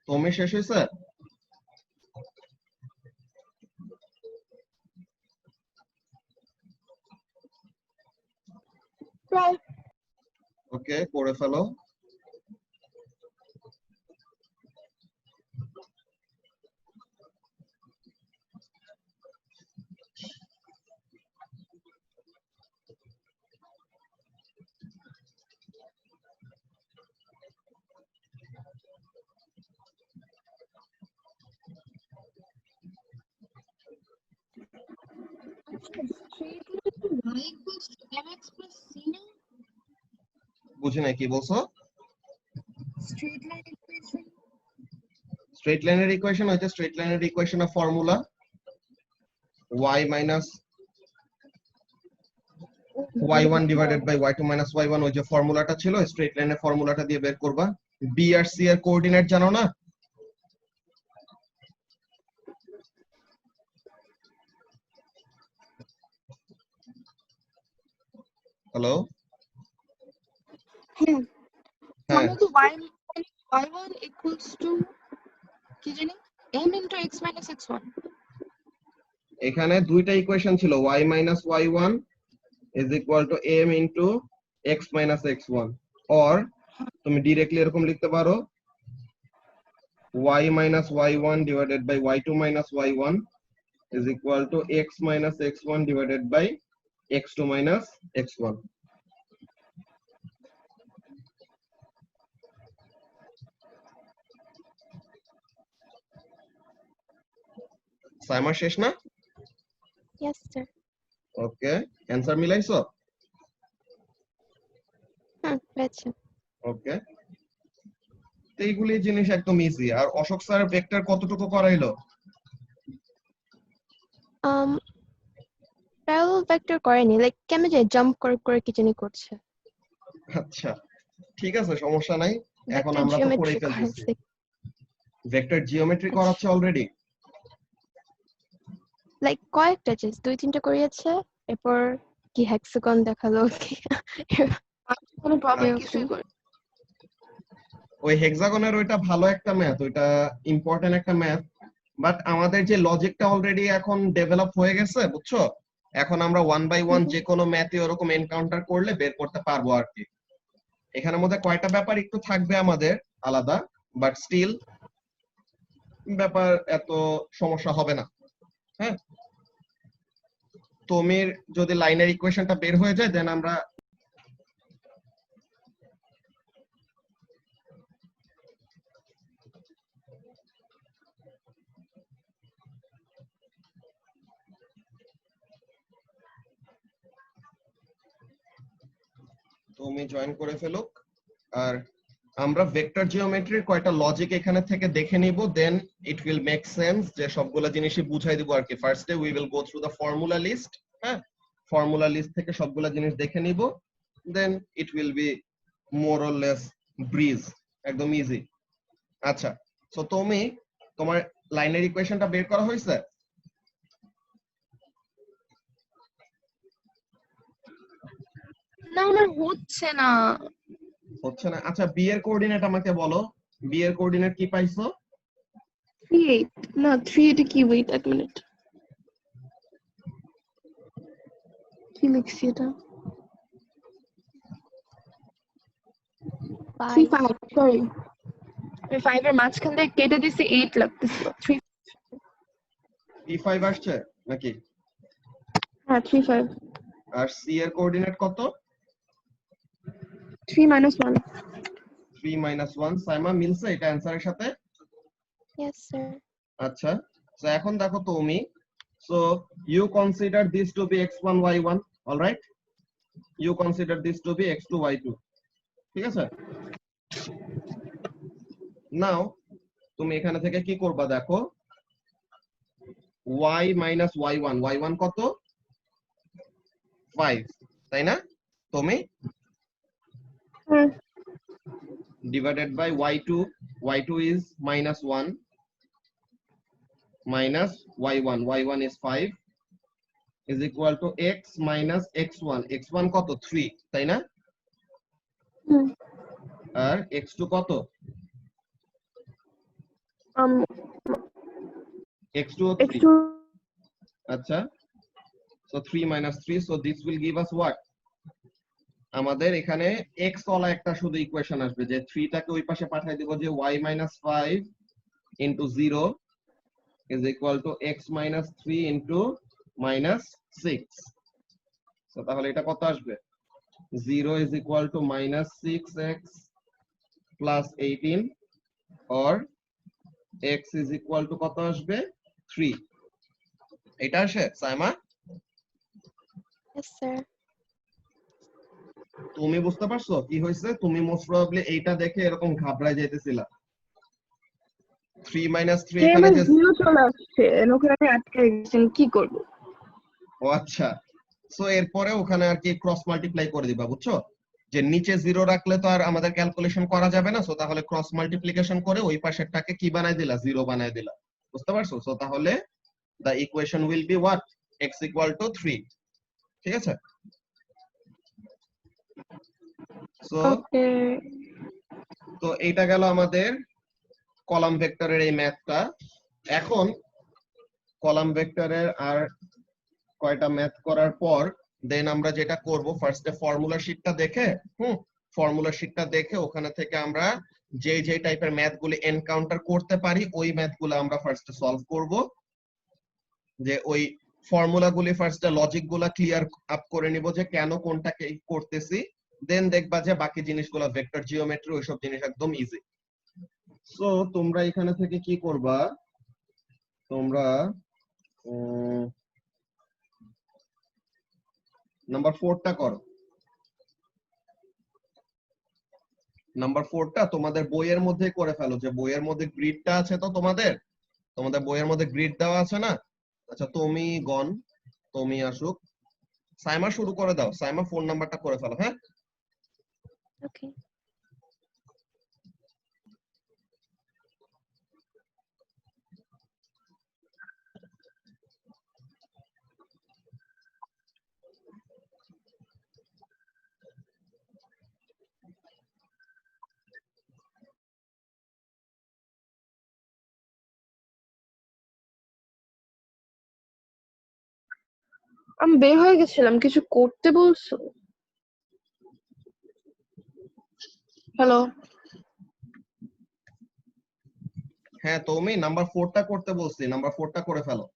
তুমি শেষ হয়েছে? প্রায় ওকে, করে ফেলো। y equals to mx plus c না? বুঝি নাই, কি বলছো? Straight line equation. স্ট্রেট লাইনের ইকুয়েশন হইতে স্ট্রেট লাইনের ইকুয়েশনের formula y minus y1 divided by y2 minus y1, ওই যে ফর্মুলাটা ছিল স্ট্রেট লাইনের ফর্মুলাটা দিয়ে বের করবা। বি আর সি এর কোঅর্ডিনেট জানো না? হ্যালো, হ্যাঁ হ্যাঁ, মানে তো y1 equals to কি জানি m into x minus x1 এখানে দুইটা ইকুয়েশন ছিল, y minus y1 is equal to m into x minus x1, or তুমি ডিরেক্টলি এরকম লিখতে পারো y minus y1 divided by y2 minus y1 is equal to x minus x1 divided by x2 minus x1. Saima শেষ না? Yes, sir. ওকে, answer মিলাইছো? হয়েছে। ওকে, তো এইগুলি জিনিস একদম ইজি। আর অশোক স্যার ভেক্টর কতটুকু করাইলো? প্যারালাল ভেক্টর করেনি, লাইক কেমন যে জাম্প করে করে কি জানি করছে। আচ্ছা, ঠিক আছে, সমস্যা নাই। এখন ভেক্টর আমরা তো জিওমেট্রি করেই ফেলতেছি। করাইছে। ভেক্টর জিওমেট্রি করাচ্ছে অলরেডি? লাইক কয়েকটা জাস্ট 2-3টা করিয়েছে, এরপর কি হেক্সাগন দেখালো কি কোনো প্রবলেম আচ্ছা। কিছুই করে ওই হেক্সাগনের ওইটা ভালো একটা ম্যাথ, ওইটা ইম্পর্টেন্ট একটা ম্যাথ, বাট আমাদের যে লজিকটা অলরেডি এখন ডেভেলপ হয়ে গেছে, বুঝছো? এখন আমরা 1 বাই 1 যে কোনো ম্যাথে ওরকম এনকাউন্টার করলে বের করতে পারবো আর কি। এখানের মধ্যে কয়টা ব্যাপার একটু থাকবে আমাদের আলাদা, বাট স্টিল ব্যাপার এত সমস্যা হবে না। হ্যাঁ, তুমি যদি লাইনের ইকুয়েশনটা বের হয়ে যায় দেন আমরা তুমি জয়েন করে ফেলুক। আর আমরা ভেক্টর জিওমেট্রির কয়টা লজিক এখানে থেকে দেখে নিব, then it will make sense যে সবগুলা জিনিসই বুঝাই দিব আর কি। ফার্স্টে we will go through the formula list. হ্যাঁ, ফর্মুলা লিস্ট থেকে সবগুলা জিনিস দেখে নিব, then it will be more or less breeze, একদম ইজি। আচ্ছা, সো তুমি তোমার লাইনের ইকুয়েশনটা বের করা হয়েছে? না আমার হচ্ছে না হচ্ছে না? আচ্ছা, বি এর কোঅর্ডিনেট আমাকে বলো, বি এর কোঅর্ডিনেট কি পাইছো? 3 8 না 3 এটা কি ওয়েট এক মিনিট কি লিখছি এটা 3 5 সরি আমি 5 এর মাঝখান থেকে কেটে দিছি 8 লাগতেছিল 3 3 5 আসছে নাকি? হ্যাঁ 3 5 আর সি এর কোঅর্ডিনেট কত? 3 minus 1 3 minus 1। সাইমা মিলছে এটা অ্যানসারের সাথে? Yes, sir. আচ্ছা, সো এখন দেখো তুমি, so you consider this to be x1 y1, alright? You consider this to be x2 y2, ঠিক আছে? নাও তুমি এখানে থেকে কি করবা দেখো, y minus y1, y1 কত? 5, তাই না? তুমি হ্যাঁ divided by y2. Y2 is -1 minus y1. Y1 is 5 is equal to x minus x1. x1 কত 3 তাই না? হুম আর x2 কত? x2 ও 3. একটু আচ্ছা, so 3 minus 3, so this will give us what? আমাদের এখানে x ওয়ালা একটা শুধু ইকুয়েশন আসবে, যে 3 টাকে ওই পাশে পাঠিয়ে দিব, যে y minus 5 into 0 is equal to x minus 3 into minus 6. so তাহলে এটা কত আসবে? 0 is equal to minus 6x plus 18 or x is equal to কত আসবে? 3. এটা আসে সাইমা? Yes, sir. তুমি বুঝতে পারছো কি হয়েছে? তুমি মোস্ট প্রবাবলি এইটা দেখে এরকম ঘাবড়ায় যাইতেছিলা। 3 minus 3 এখানে যে, জিরো চলে আসছে, ওখানে আমি আটকে গেছি, কি করব? ও আচ্ছা, সো এরপরে ওখানে আর কি ক্রস মাল্টিপ্লাই করে দিবা, বুঝছো? যে নিচে 0 রাখলে তো আর আমাদের ক্যালকুলেশন করা যাবে না, সো তাহলে ক্রস মাল্টিপ্লিকেশন করে ওই পাশেরটাকে কি বানাই দিলা? 0 বানাই দিলা। বুঝতে পারছো? সো তাহলে the equation will be what? x equal to 3. ঠিক আছে? সো ওকে তো এইটা গেল আমাদের কলাম ভেক্টরের এই ম্যাথটা। এখন কলাম ভেক্টরের আর কয়টা ম্যাথ করার পর দেন আমরা যেটা করব, ফার্স্টে ফর্মুলা শিটটা দেখে, ফর্মুলা শিটটা দেখে ওখানে থেকে আমরা যে যে টাইপের ম্যাথগুলো এনকাউন্টার করতে পারি ওই ম্যাথগুলো আমরা ফার্স্টে সলভ করব। যে ওই ফর্মুলাগুলি ফার্স্টে লজিকগুলো ক্লিয়ার আপ করে নিব, যে কেন কোনটাকে করতেছি। দেন দেখবা যে বাকি জিনিসগুলো ভেক্টর জিওমেট্রি ওইসব জিনিস একদম ইজি। সো তোমরা এখানে থেকে কি করবা, তোমরা নাম্বার 4টা করো। নাম্বার 4টা তোমাদের বইয়ের মধ্যে করে ফেলো, যে বইয়ের মধ্যে গ্রিডটা আছে, তো তোমাদের তোমাদের বইয়ের মধ্যে গ্রিড দেওয়া আছে না? আচ্ছা, তুমি গন, তুমি আসুক, সাইমা শুরু করে দাও। সাইমা 4 নাম্বারটা করে ফেলো, হ্যাঁ? Okay. আমি বের হয়ে গেছিলাম, কিছু করতে বলছো? হ্যালো হ্যাঁ, তুমি নাম্বার 4টা করতে বলছি, নাম্বার 4টা করে ফেলো।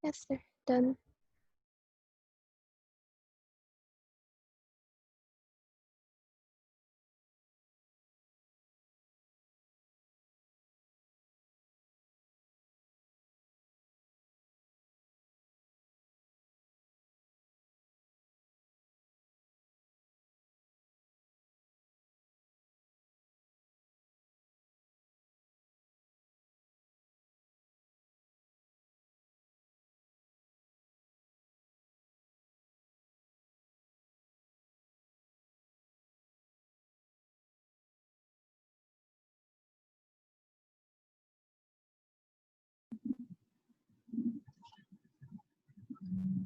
Yes, sir. Done.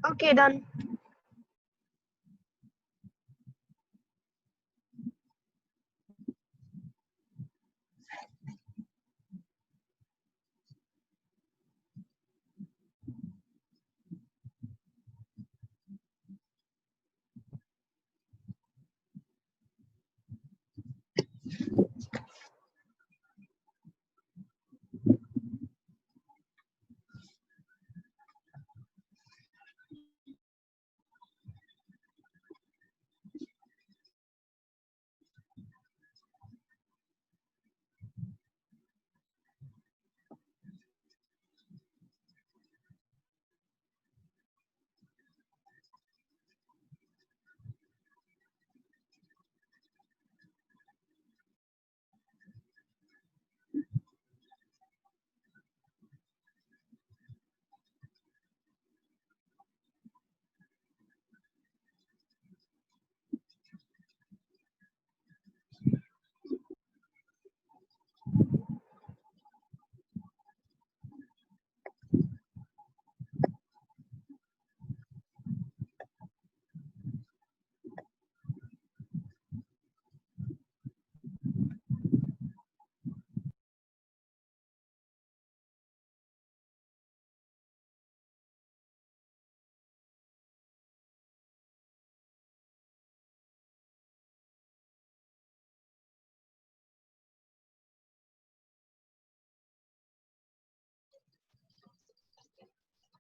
ওকে ডান।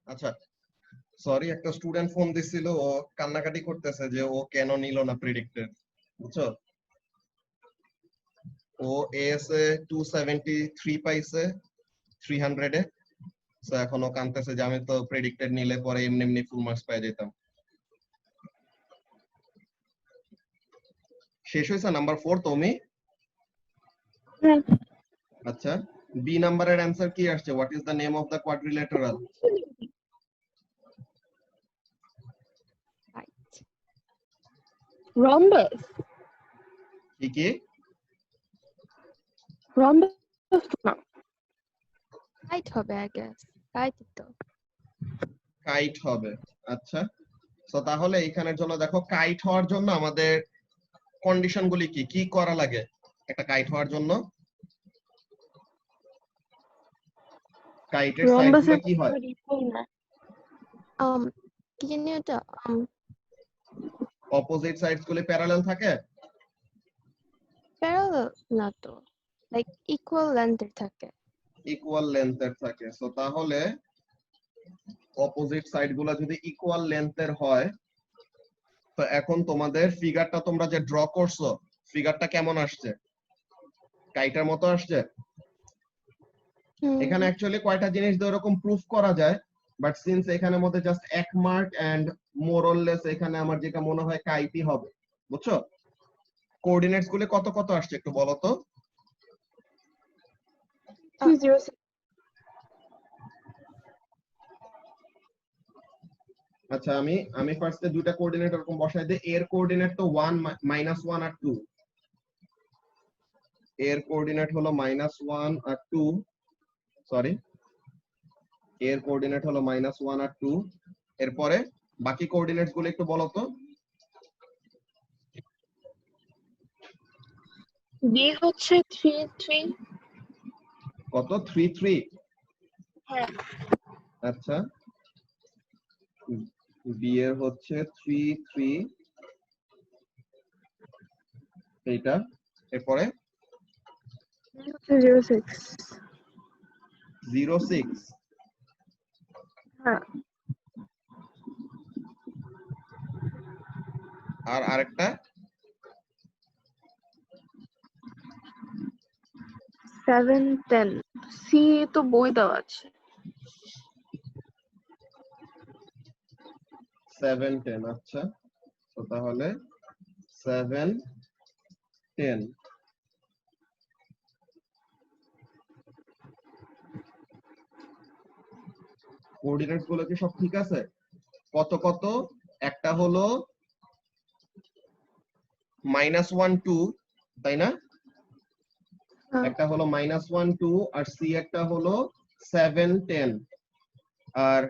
আচ্ছা, সরি, একটা স্টুডেন্ট ফোন দিছিল, ও কান্নাকাটি করতেছে যে ও কেন নিল না প্রেডিক্টেড, বুঝছো? ও এএসএ 273 পাইছে 300 এ। সো এখন ও কানতেছে যে আমি তো প্রেডিক্টেড নিলে পরে এমনি এমনি ফুল মার্কস পেয়ে যেতাম। শেষ হয়েছে নাম্বার 4 তুমি? হ্যাঁ, আচ্ছা, বি নাম্বারের অ্যান্সার কি আসছে? What is the name of the quadrilateral? Right. Rhombus. কি কি? রম্বাস না, রাইট হবে আই গেস। রাইট তো। কাইট হবে। আচ্ছা, সো তাহলে এখানের জন্য দেখো, কাইট হওয়ার জন্য আমাদের কন্ডিশন গুলি কি কি করা লাগে একটা কাইট হওয়ার জন্য? কাইটের সাইড গুলো রম্বাসের কি হয়? কি জানি এটা অপোজিট সাইডস গুলি প্যারালাল থাকে? প্যারালাল না তো, লাইক ইকুয়াল লেন্থের থাকে। ইকুয়াল লেন্থের থাকে। সো তাহলে অপোজিট সাইড গুলা যদি ইকুয়াল লেন্থের হয়, তো এখন তোমাদের ফিগারটা তোমরা যে ড্র করছো, ফিগারটা কেমন আসছে? কাইটার মতো আসছে? এখানে অ্যাকচুয়ালি কয়টা জিনিস দিয়ে এরকম প্রুফ করা যায়, বাট সিন্স এখানের মধ্যে জাস্ট এক mark and more or less, এখানে আমার যেটা মনে হয় কাইটই হবে, বুঝছো? কোঅর্ডিনেটস গুলি কত কত আসছে একটু বলো তো? 306। আচ্ছা, আমি ফার্স্টে দুইটা কোঅর্ডিনেট এরকম বসাই দিই। এর কোঅর্ডিনেট তো 1 -1 আর 2। এর কোঅর্ডিনেট হলো -1 আর 2, সরি, এর কোঅর্ডিনেট হলো -1 আর 2। এরপরে বাকি কোঅর্ডিনেটস গুলো একটু বলো তো? বি হচ্ছে 3 3। কত? 3 3? হ্যাঁ, আচ্ছা, বি এর হচ্ছে 3 3 এইটা। এরপরে বি হচ্ছে 06। 06। হ্যাঁ, আর আরেকটা 7 10। সি তো বই দেওয়া আছে। 7 10। আচ্ছা, তো তাহলে 7 10। কোঅর্ডিনেটস গুলো কি সব ঠিক আছে? কত কত? একটা হলো -1 2, তাই না? হ্যাঁ, একটা হলো -1 2, আর সি একটা হলো 7 10। আর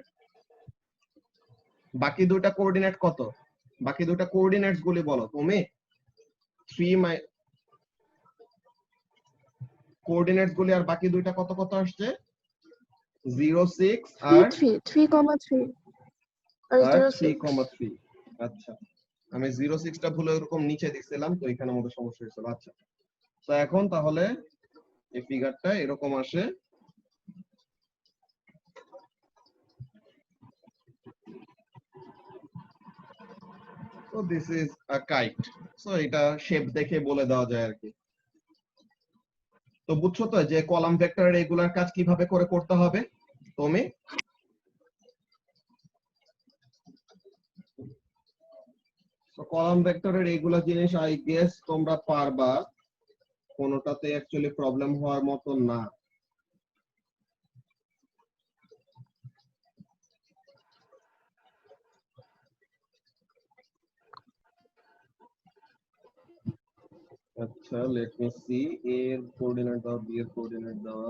বাকি দুটো কোঅর্ডিনেট কত? বাকি দুটো কোঅর্ডিনেটস গুলি বলো তুমি। 3 কোঅর্ডিনেটস গুলি আর বাকি দুইটা কত কত আসছে? 06 আর 3 আর 06। 3,3। আচ্ছা, আমি 06 টা ভুলে এরকম নিচে দিছিলাম, তো এখানে মধ্যে সমস্যা হয়েছিল। আচ্ছা, তো এখন তাহলে এই ফিগারটা এরকম আসে। তো this is a kite. So এটা শেপ দেখে বলে দেওয়া যায় আর কি। তো বুঝছো তো যে কলাম ভেক্টরের এগুলার কাজ কিভাবে করে করতে হবে তুমি? তো কলাম ভেক্টরের এইগুলা জিনিস আই গেস তোমরা পারবা, কোনোটাতে অ্যাকচুয়ালি প্রবলেম হওয়ার মতো না। আচ্ছা, লেট মি সি। এ এর কোঅর্ডিনেট দাও, বি এর কোঅর্ডিনেট দাও।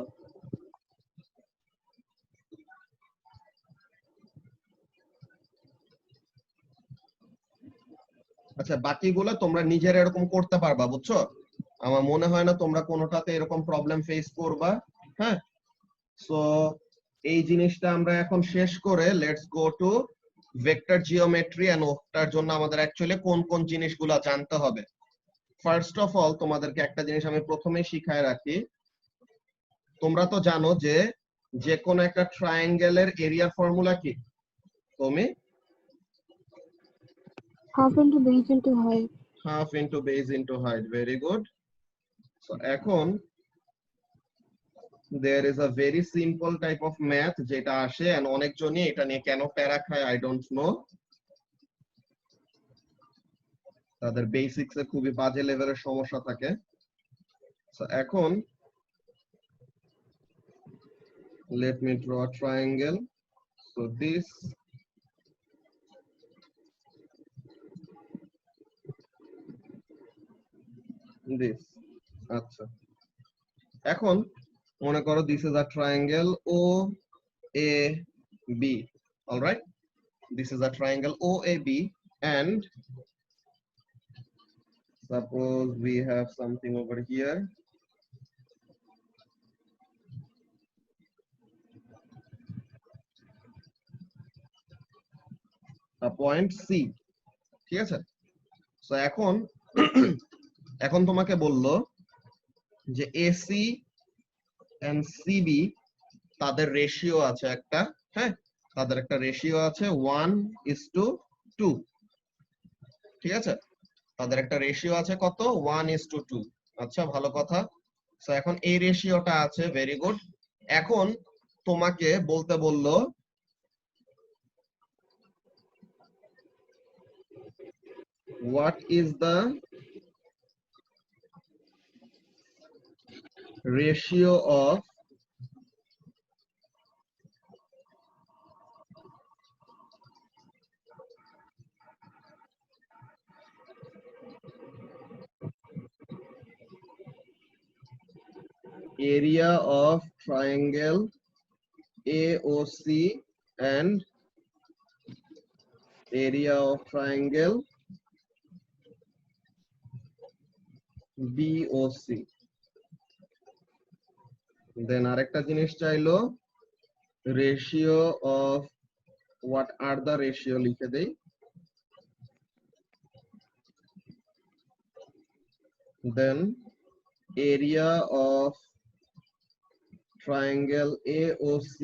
আচ্ছা, বাকিগুলো তোমরা নিজের এরকম করতে পারবা, বুঝছো? আমার মনে হয় না তোমরা কোনোটাতে এরকম প্রবলেম ফেস করবা। হ্যাঁ, সো এই জিনিসটা আমরা এখন শেষ করে let's go to vector geometry, and ওটার জন্য আমাদের অ্যাকচুয়ালি কোন কোন জিনিসগুলো জানতে হবে। ফার্স্ট অফ অল তোমাদেরকে একটা জিনিস আমি প্রথমেই শিখায় রাখি। তোমরা তো জানো যে যে কোনো একটা ট্রায়াঙ্গেলের এরিয়ার ফর্মুলা কি তুমি? Half into base into height. Half into base into height, very good. So এখন there is a very simple type of math যেটা আসে, and অনেকজনই এটা নিয়ে কেন প্যারা খায় I don't know, তাদের বেসিক্স এ খুবই বাজে লেভেলের সমস্যা থাকে। সো এখন let me draw a triangle. So this আচ্ছা, এখন মনে করো this is a triangle OAB. All right, this is a triangle OAB, and suppose we have something over here. A point C, ঠিক আছে? সো এখন এখন তোমাকে বললো যে AC and CB তাদের রেশিও আছে একটা, হ্যাঁ, তাদের একটা রেশিও আছে 1:2, ঠিক আছে? তাদের একটা রেশিও আছে কত? 1:2। আচ্ছা, ভালো কথা। সো এখন এই রেশিওটা আছে, ভেরি গুড। এখন তোমাকে বলতে বললো what is the ratio of area of triangle AOC and area of triangle BOC. Then আরেকটা জিনিস চাইলো ratio of, what are the ratio লিখে দেই, then area of triangle AOC,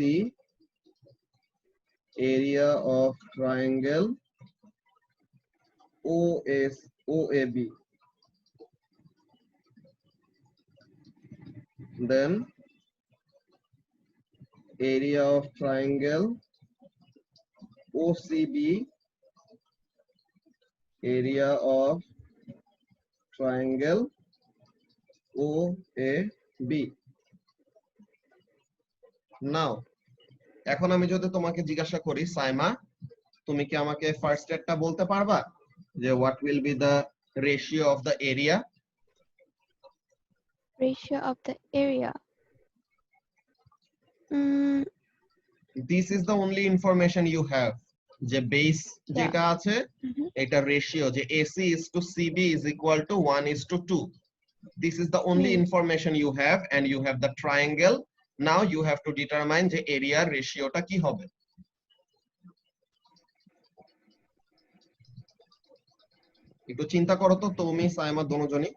area of triangle OAB, then area of triangle OCB, area of triangle OAB. Now এখন আমি যদি তোমাকে জিজ্ঞাসা করি সাইমা, তুমি কি আমাকে ফার্স্ট স্টেপটা বলতে পারবা যে what will be the ratio of the area? Ratio of the area. Mm, This is the only information you have, যে বেস যেটা আছে mhm. এটা রেশিও, যে AC is to CB is equal to 1:2. This is the only information you have, and you have the triangle. Now you have to determine যে area রেশিওটা কি হবে। একটু চিন্তা করো তো তুমি সাইমা দুজনই।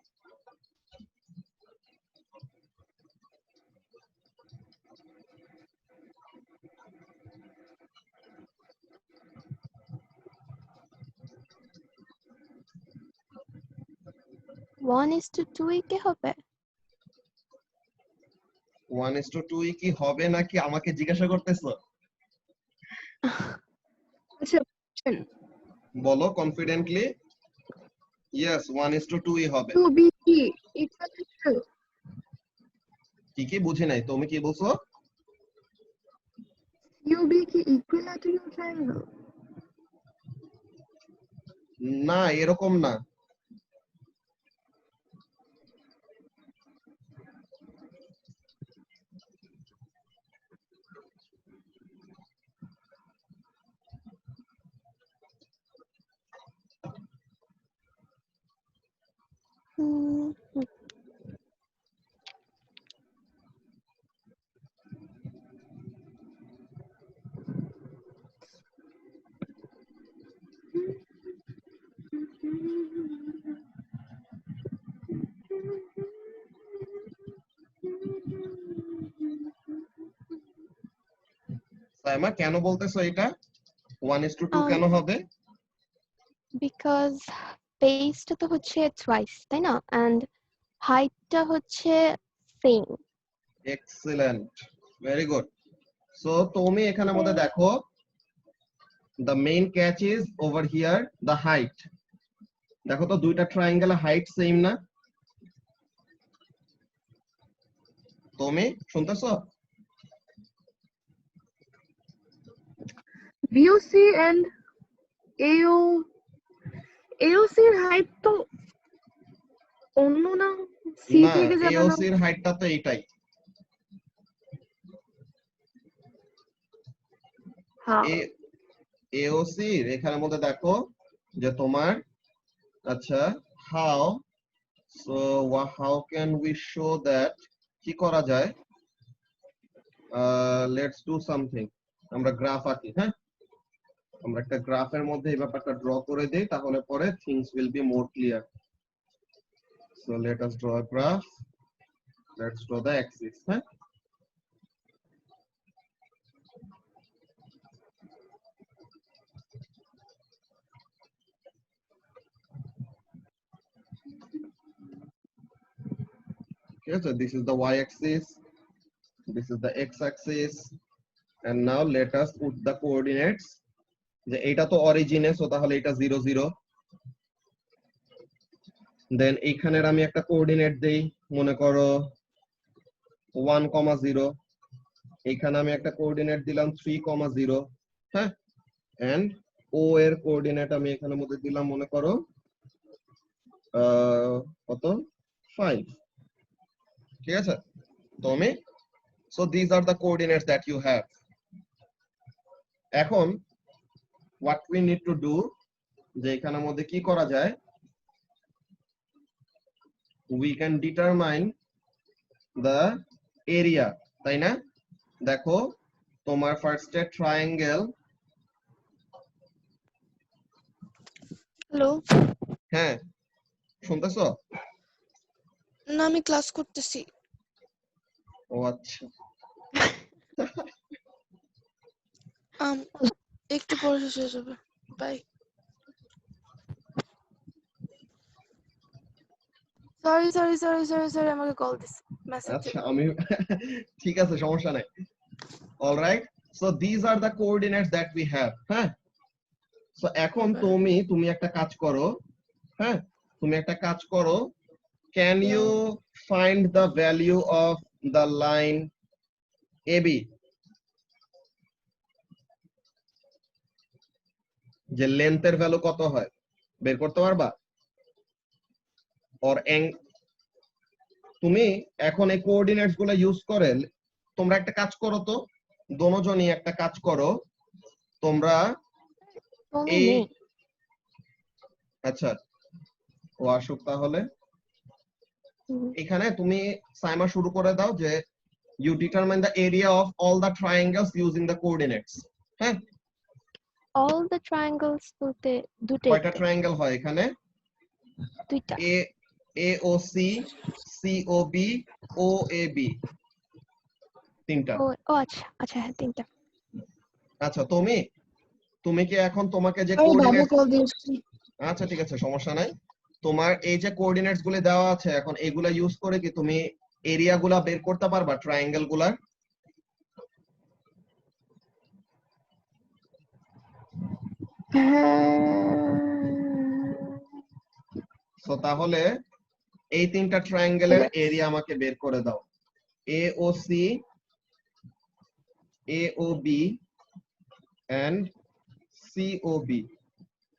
One is to two কে হবে? 1:2 কি হবে নাকি আমাকে জিজ্ঞাসা করতেছো? আচ্ছা, বলো কনফিডেন্টলি। ইয়েস, 1:2 হবে। 2B কি equal to 2? কি কি বুঝি নাই, তুমি কি বলছো? UB কি equilateral triangle? না, এরকম না। Mm, সাইমা কেন বলতেছো এটা 1:2 কেন হবে? বিকজ বেসটা তো হচ্ছে টুয়াইস, তাই না? এন্ড হাইটটা হচ্ছে same. Excellent, very good. So তুমি এখানের মধ্যে দেখো the main catch is over here the height. দেখো তো দুইটা ট্রায়াঙ্গেলের হাইট সেম না? তুমি শুনতেছো? VOC and AO AOC এর হাইট তো অন্য না, সি না, থেকে যাবে না? এওসি এর হাইটটা তো এইটাই। হ্যাঁ, এওসি এখানের মধ্যে দেখো যে তোমার আচ্ছা how, so how can we show that, কি করা যায়? লেটস ডু সামথিং, আমরা গ্রাফ আঁকি। হ্যাঁ, আমরা একটা গ্রাফের মধ্যে এই ব্যাপারটা ড্র করে দেই, তাহলে পরে things will be more clear. So let us draw a graph, let's draw the Axis. হ্যাঁ, ঠিক আছে, this is the y axis, this is the x axis, and now let us put the coordinates. যে এটা তো অরিজিনে, so তাহলে এটা 0 0। দেন এইখানের আমি একটা কোঅর্ডিনেট দেই, মনে করো 1,0। এইখানে আমি একটা কোঅর্ডিনেট দিলাম 3,0। হ্যাঁ, এন্ড ও এর কোঅর্ডিনেট আমি এখানের মধ্যে দিলাম মনে করো কত 5। ঠিক আছে, তো আমি so this are the coordinates that you have. এখন what we need to do, যে এখানের মধ্যে কি করা যায়, we can determine the area, তাই না? দেখো তোমার ফার্স্টে ট্রায়াঙ্গেল, হ্যালো, হ্যাঁ শুনতেছো? না আমি ক্লাস করতেছি। ও আচ্ছা, একটু পরে শেষ হয়ে যাবে, bye. Sorry sorry sorry sorry sorry আমাকে কল দিছে, মেসেজ। আচ্ছা আমি ঠিক আছে, সমস্যা নাই। Alright, so this are the coordinates that we have. হ্যাঁ, সো এখন তুমি একটা কাজ করো। হ্যাঁ, তুমি একটা কাজ করো, can you find the value of the line AB? যে লেন্থের ভ্যালু কত হয় বের করতে পারবা? অর তুমি এখন এই কোঅর্ডিনেটস গুলো ইউজ করে তোমরা একটা কাজ করো তো, দোনোজনই একটা কাজ করো তোমরা তুমি এই, নেই। আচ্ছা ও আসুক তাহলে। হুম। এখানে তুমি সাইমা শুরু করে দাও যে you determine the area of all the triangles using the coordinates. হ্যাঁ, all the triangles বলতে দুটোই কয়টা তো, ট্রায়াঙ্গেল হয় এখানে? দুইটা। এ AOC, COB, OAB, তিনটা। ও ও আচ্ছা আচ্ছা, হ্যাঁ তিনটা। আচ্ছা তুমি তুমি কি এখন তোমাকে যে আমি বাবু কোঅর্ডিনেটস, কল দিয়েছি। আচ্ছা ঠিক আছে সমস্যা নাই, তোমার এই যে কোঅর্ডিনেটস গুলো দেওয়া আছে এখন এগুলা ইউজ করে কি তুমি এরিয়া গুলা বের করতে পারবা ট্রায়াঙ্গেল গুলার? সো তাহলে এই তিনটা ট্রায়াঙ্গেলের এরিয়া আমাকে বের করে দাও। AOC, AOB এন্ড COB,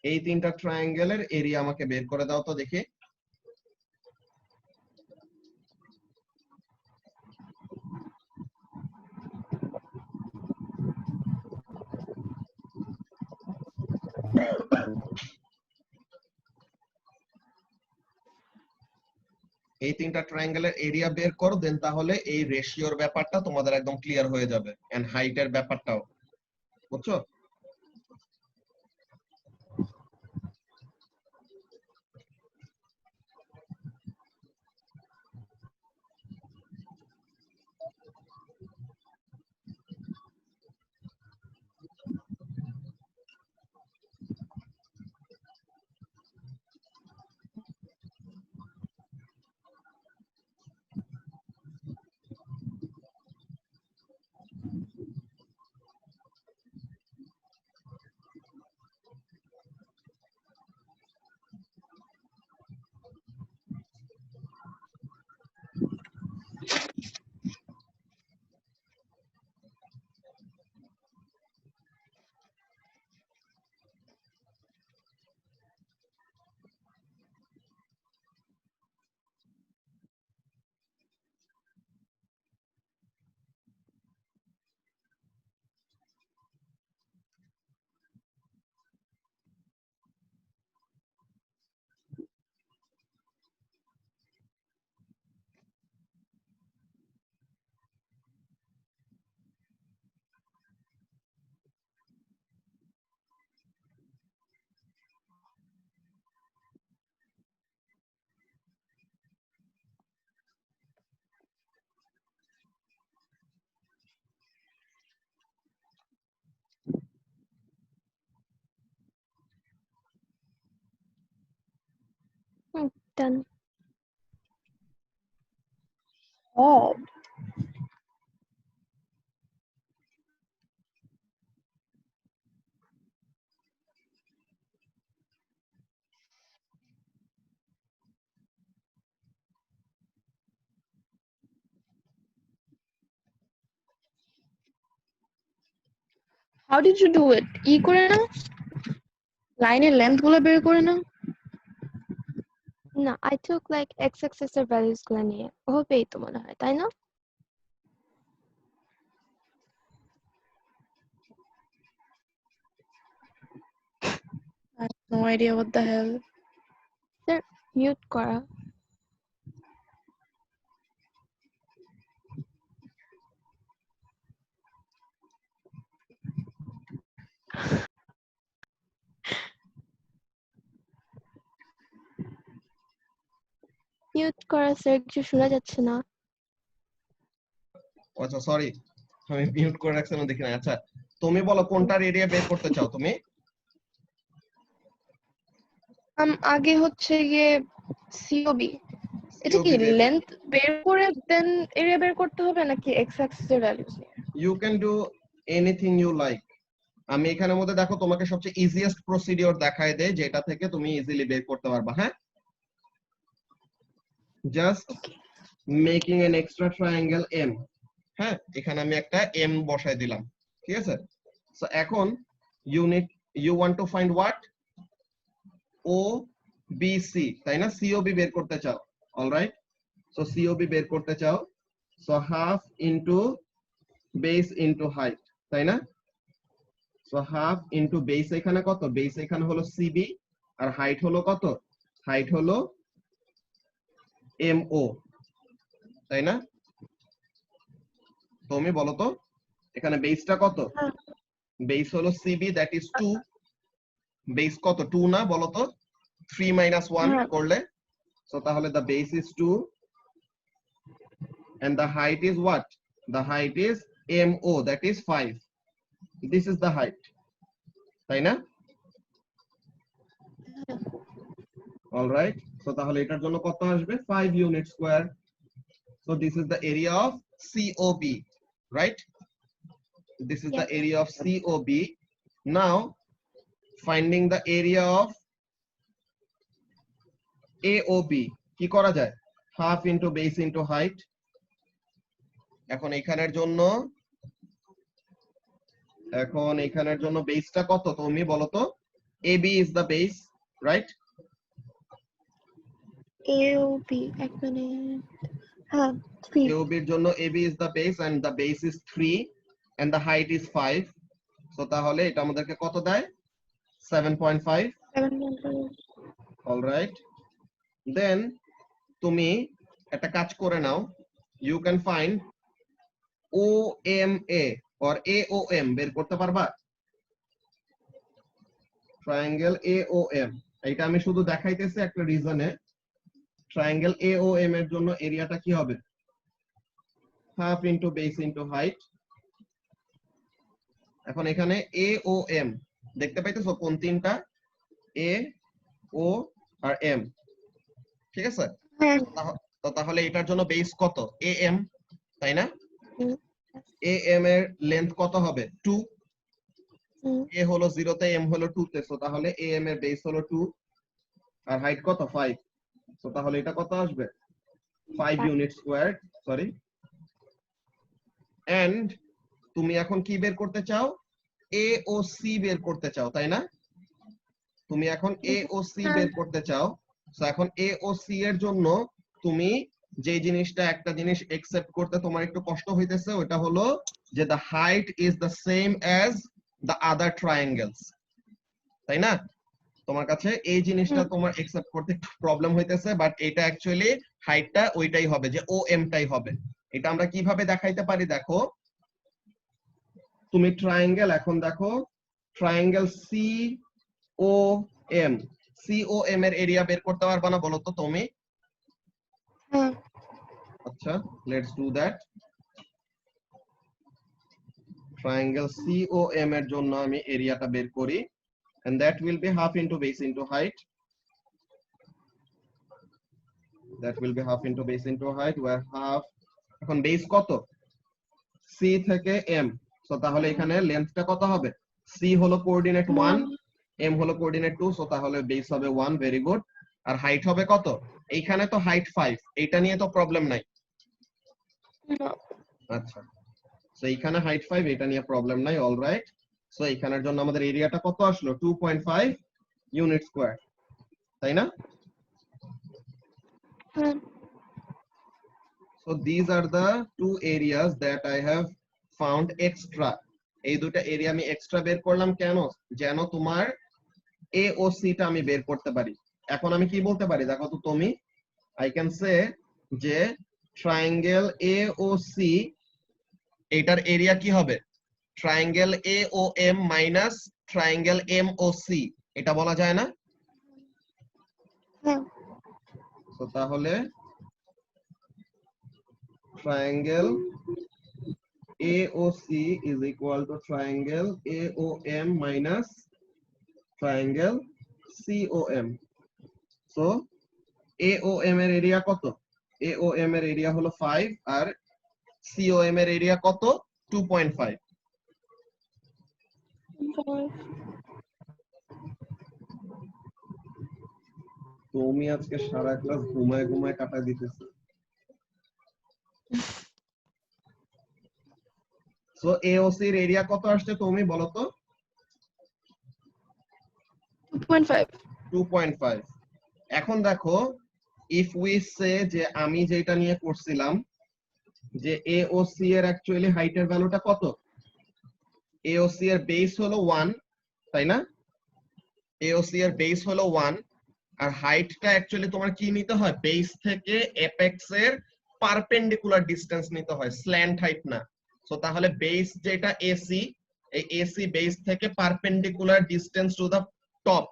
এই তিনটা ট্রায়াঙ্গেলের এরিয়া আমাকে বের করে দাও তো দেখি। এই তিনটা ট্রায়াঙ্গেলের এরিয়া বের করো, দেন তাহলে এই রেশিওর ব্যাপারটা তোমাদের একদম ক্লিয়ার হয়ে যাবে, এন্ড হাইটের ব্যাপারটাও, বুঝছো? Done. সব। How did you do it? ই করে না? লাইনের লেন্থ গুলো বের করে না? না, I took like x-axis এর values গুলো নিয়ে। ওভাবেই তো মনে হয়, তাই না? I have no idea what the hell. Sir, mute করা। মিউট করা স্যার, কিছু শোনা যাচ্ছে না। আচ্ছা সরি, আমি মিউট করে রাখছিলাম দেখি না। আচ্ছা তুমি বলো কোনটার এরিয়া বের করতে চাও তুমি? আগে হচ্ছে গিয়ে সিওবি। এটা COB কি বের- লেন্থ বের করে দেন এরিয়া বের করতে হবে নাকি এক্স অ্যাক্সিস এর ভ্যালুস নিয়ে? You can do anything you like. আমি এখানের মধ্যে দেখো তোমাকে সবচেয়ে ইজিয়েস্ট প্রসিডিওর দেখায় দেয় যেটা থেকে তুমি ইজিলি বের করতে পারবা। হ্যাঁ, just making an extra triangle M. হ্যাঁ, এখানে আমি একটা এম বসায় দিলাম, ঠিক আছে? সো এখন you want to find what? O B C, তাই না? সিওবি বের করতে চাও। অলরাইট, সো সিওবি বের করতে চাও। So half into base into height, তাই না? সো হাফ ইনটু বেস এখানে কত? বেস এখানে হলো সিবি, আর হাইট হলো কত? হাইট হলো এমও, তাই না? তুমি বলো তো এখানে বেসটা কত? বেস হলো সিবি, দ্যাট ইজ 2। বেস কত? 2 না? বলো তো 3 minus 1 হ্যাঁ। করলে। সো তাহলে the base is 2 and the height is what? The height is MO, that is 5. This is the height, তাই না? All right, so তাহলে এটার জন্য কত আসবে? 5 unit square. So this is the area of COB, right? This is the area of COB. Now finding the area of AOB, কি করা যায়? Half into base into height. এখন এখানের জন্য বেসটা কত তুমি বলো তো? AB is the base, right? AOB এক মিনিট। হ্যাঁ 3 AOB এর জন্য AB is the base and the base is 3 and the height is 5. So তাহলে এটা আমাদেরকে কত দেয়? 7.5. 7.5। All right, then তুমি একটা কাজ করে নাও, you can find OMA or AOM বের করতে পারবা? ট্রায়াঙ্গেল AOM, এটা আমি শুধু দেখাইতেছি একটা রিজনে। ট্রায়াঙ্গেল AOM এর জন্য এরিয়াটা কি হবে? Half into base into height. এখন এখানে AOM দেখতে পাইতেছো কোন তিনটা? A, O আর M, ঠিক আছে? হ্যাঁ তো তাহলে এটার জন্য বেস কত? AM, তাই না? হুম। AM এর লেন্থ কত হবে? 2। হুম। A হলো 0 তে, M হলো 2 তে। সো তাহলে AM এর বেস হলো 2 আর হাইট কত? 5। সো তাহলে এটা কত আসবে? 5 ইউনিট স্কয়ার, সরি। এন্ড তুমি এখন কি বের করতে চাও? AOC বের করতে চাও, তাই না? তুমি এখন AOC বের করতে চাও। সো এখন AOC এর জন্য তুমি যে জিনিসটা, একটা জিনিস একসেপ্ট করতে তোমার একটু কষ্ট হইতেছে, ওটা হলো যে the height is the same as the other triangles, তাই না? তোমার কাছে এই জিনিসটা তোমার একসেপ্ট করতে একটু প্রবলেম হইতেছে, বাট এটা অ্যাকচুয়ালি হাইটটা ওইটাই হবে, যে OM টাই হবে। এটা আমরা কিভাবে দেখাইতে পারি দেখো। তুমি ট্রায়াঙ্গেল, এখন দেখো ট্রায়াঙ্গেল COM, COM এর এরিয়া বের করতে পারবা না বলো তো তুমি? হ্যাঁ আচ্ছা, let's do that. Triangle COM এর জন্য আমি এরিয়াটা বের করি, and that will be half into base into height. that will be half into base into height, where half এখন বেস কত c থেকে m, সো তাহলে এখানে লেন্থটা কত হবে, c হলো কোঅর্ডিনেট 1, m হলো কোঅর্ডিনেট 2, সো তাহলে বেস হবে 1, ভেরি গুড। আর হাইট হবে কত, এইখানে তো হাইট 5, এটা নিয়ে তো প্রবলেম নাই। না, আচ্ছা, সো এইখানে হাইট 5, এটা নিয়ে প্রবলেম নাই, অলরাইট। সো এইখানের জন্য আমাদের এরিয়াটা কত আসলো, 2.5 ইউনিট স্কয়ার, তাই না? হ্যাঁ। So these are the two areas that I have found extra. এই দুটো এরিয়া আমি এক্সট্রা বের করলাম কেন, যেন তোমার এ ও সি টা আমি বের করতে পারি। এখন আমি কি বলতে পারি দেখো তো তুমি, I can say যে ট্রায়াঙ্গেল এ ও সি, এটার এরিয়া কি হবে, triangle A O M minus triangle M O C, এটা বলা যায় না? হ্যাঁ। তো তাহলে triangle AOC is equal to triangle AOM minus triangle COM. So AOM এর এরিয়া কত, AOM এর এরিয়া হলো 5 আর COM এর এরিয়া কত, 2.5। তুমি আজকে সারা ক্লাস ঘুমায় ঘুমায় কাটা দিতেছো। সো AOC এর এরিয়া কত আসছে তুমি বলো তো? 2.5। 2.5। এখন দেখো, ইফ উই সে যে আমি যেটা নিয়ে করছিলাম যে AOC এর অ্যাকচুয়ালি হাইটের ভ্যালুটা কত, AOC এর বেস হলো 1, তাই না? AOC এর বেস হলো 1 আর হাইটটা অ্যাকচুয়ালি তোমার কি নিতে হয়, বেস থেকে এপেক্স এর পারপেন্ডিকুলার ডিসটেন্স নিতে হয়, স্ল্যান্ট হাইট না। সো তাহলে বেস যেটা AC, এই AC বেস থেকে perpendicular distance to the top,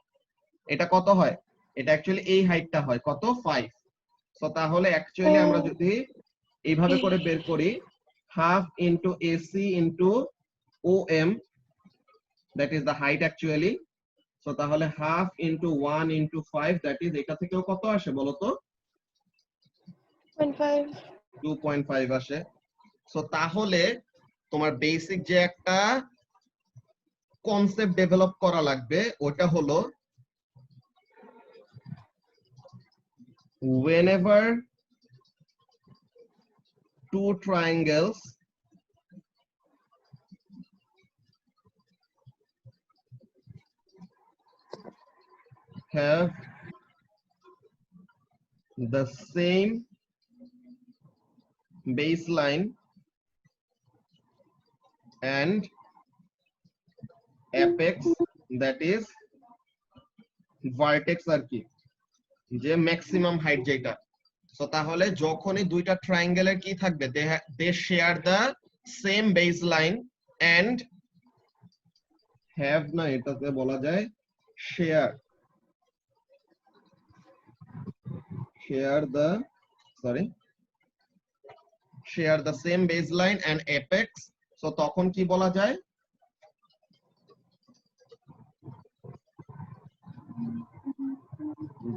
এটা কত হয়, এটা অ্যাকচুয়ালি এই হাইটটা হয় কত, 5। সো তাহলে অ্যাকচুয়ালি আমরা যদি এইভাবে করে বের করি, half into AC into OM, that is the height actually. So তাহলে half into 1 into 5, that is এটা থেকেও কত আসে বলো তো, 2.5 আসে। সো তাহলে তোমার বেসিক যে একটা কনসেপ্ট ডেভেলপ করা লাগবে ওটা হলো, whenever two triangles have the same baseline and apex, that is vertex আর কি, যে ম্যাক্সিমাম হাইট যেটা। সো তাহলে যখনই দুইটা ট্রায়াঙ্গেলের কি থাকবে, they share the same baseline and have, না এটাতে বলা যায় share the same baseline and apex, so তখন কি বলা যায়,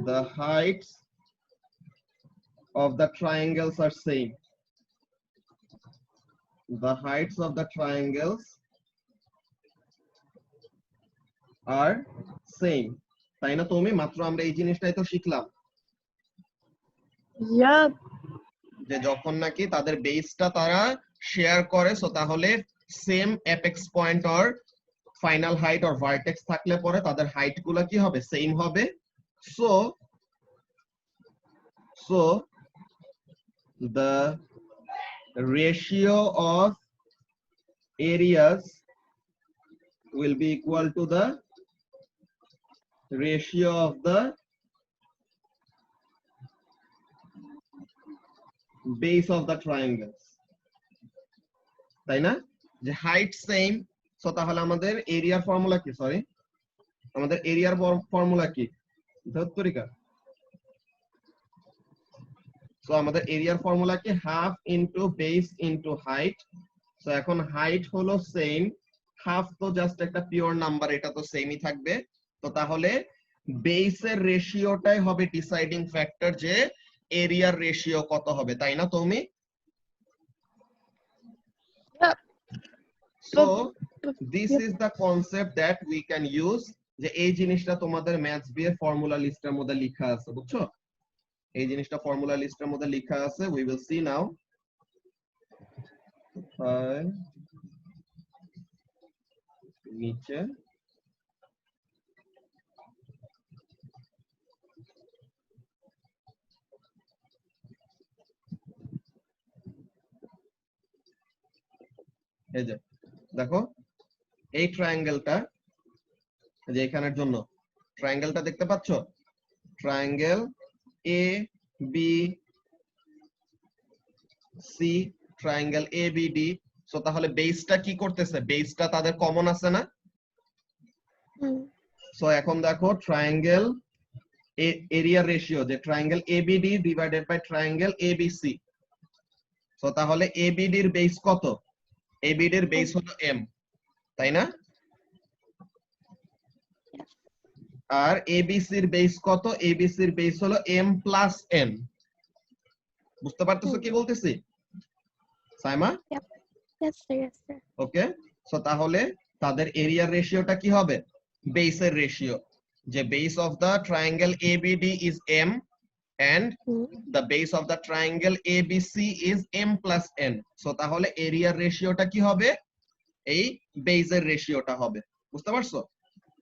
the heights of the triangles are same. The heights of the triangles are same. তাই না? তুমি মাত্র আমরা এই জিনিসটাই তো শিখলাম যে যখন নাকি তাদের বেসটা তারা শেয়ার করে, সো তাহলে same apex point or final height or vertex থাকলে পরে তাদের হাইট গুলা কি হবে, সেম হবে। So the ratio of areas will be equal to the ratio of the base of the triangles, তাই না? যে হাইট সেম, সো তাহলে আমাদের এরিয়ার ফর্মুলা কি, সরি আমাদের এরিয়ার ফর্মুলা কি, ধত্তরিকা। সো আমাদের এরিয়ার ফর্মুলা কি, half into base into height. So এখন হাইট হলো সেম, হাফ তো জাস্ট একটা পিওর নাম্বার, এটা তো সেমই থাকবে। তো তাহলে বেসের রেশিওটাই হবে ডিসাইডিং ফ্যাক্টর, যে এরিয়ার রেশিও কত হবে, তাই না তুমি? Yeah. So this is the concept that we can use, যে এই জিনিসটা তোমাদের ম্যাথস বি এর ফর্মুলা লিস্টের মধ্যে লেখা আছে, বুঝছো? এই জিনিসটা ফর্মুলা লিস্টের মধ্যে লেখা আছে। We will see now. নিচে এই যে দেখো, এই ট্রায়াঙ্গেলটা, যে এখানের জন্য ট্রায়াঙ্গেলটা দেখতে পাচ্ছ, triangle A B C, triangle A B D. So তাহলে বেসটা কি করতেছে, বেসটা তাদের কমন আছে না? হুম সো এখন দেখো ট্রায়াঙ্গেল এরিয়া রেশিও, যে triangle ABD divided by triangle ABC. So তাহলে এবিডি এর বেস কত? এবিডি এর বেস হলো এম, তাই না? আর এবিসি এর বেস কত? এবিসি এর বেস হলো এম প্লাস এন। বুঝতে পারতেছো কি বলতেছি Saima? yes sir yes sir okay, so তাহলে তাদের এরিয়া রেশিওটা কি হবে? বেসের রেশিও, যে base of the triangle ABD is m and hmm the base of the triangle ABC is m plus n. So তাহলে এরিয়া রেশিওটা কি হবে? এই বেসের রেশিওটা হবে। বুঝতে পারছো?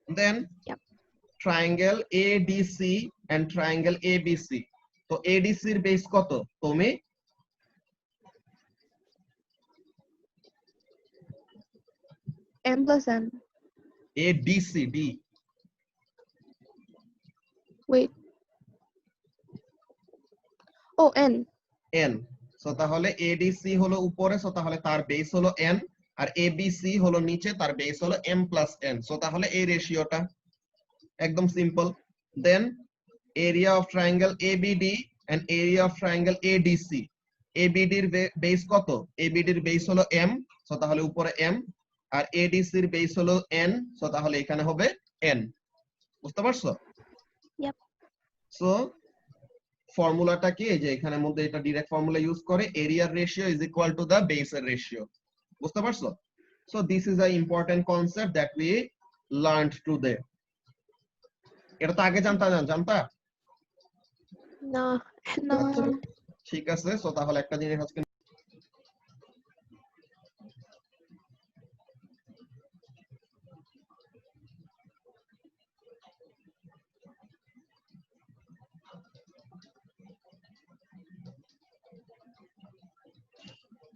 Then Yep. triangle ADC and triangle ABC. তো ADC এর বেস কত তুমি? M plus N. ADC D Wait. Oh, N. n. So তাহলে ADC হলো উপরে, সো তাহলে তার বেস হলো n, আর ABC হলো নিচে, তার বেস হলো m plus n. সো তাহলে এই রেশিওটা একদম simple. Then area of triangle ABD and area of triangle ADC। ABD এর বেস কত? ABD এর বেস হলো m, সো তাহলে উপরে m, আর ADC এর বেস হলো n, সো তাহলে এখানে হবে n। বুঝতে পারছো? Yep. সো ফর্মুলাটা কি, এই যে এখানের মধ্যে এটা ডাইরেক্ট ফর্মুলা ইউজ করে, এরিয়ার ratio is equal to the বেসের রেশিও। বুঝতে পারছো? So this is a important concept that we learned today. এটা তো আগে জানতা? না No. actually ঠিক আছে, সো তাহলে একটা জিনিস আজকে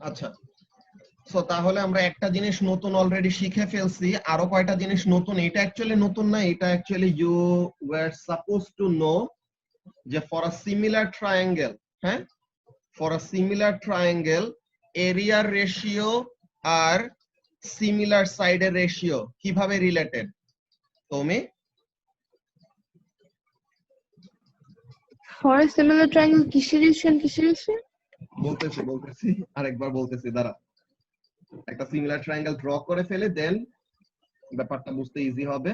আচ্ছা, সো তাহলে আমরা একটা জিনিস নতুন অলরেডি শিখে ফেলছি, আরো কয়টা জিনিস নতুন। এটা অ্যাকচুয়ালি নতুন না, এটা actually you were suppose to know, যে ফর আ সিমিলার ট্রায়াঙ্গেল, হ্যাঁ, ফর আ সিমিলার ট্রায়াঙ্গেল এরিয়ার রেশিও আর সিমিলার সাইডের রেশিও কিভাবে রিলেটেড তুমি? For a similar triangle, কিসের রেশিও? বলতেছি আরেকবার বলতেছি, দাঁড়া। একটা সিমিলার ট্রায়াঙ্গেল ড্র করে ফেলে, দেন ব্যাপারটা বুঝতে ইজি হবে।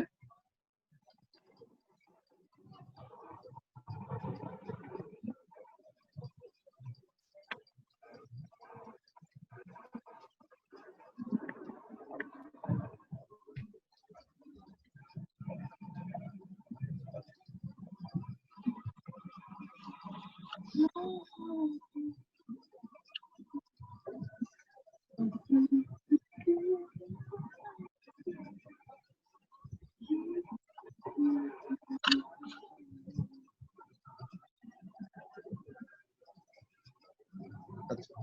আচ্ছা,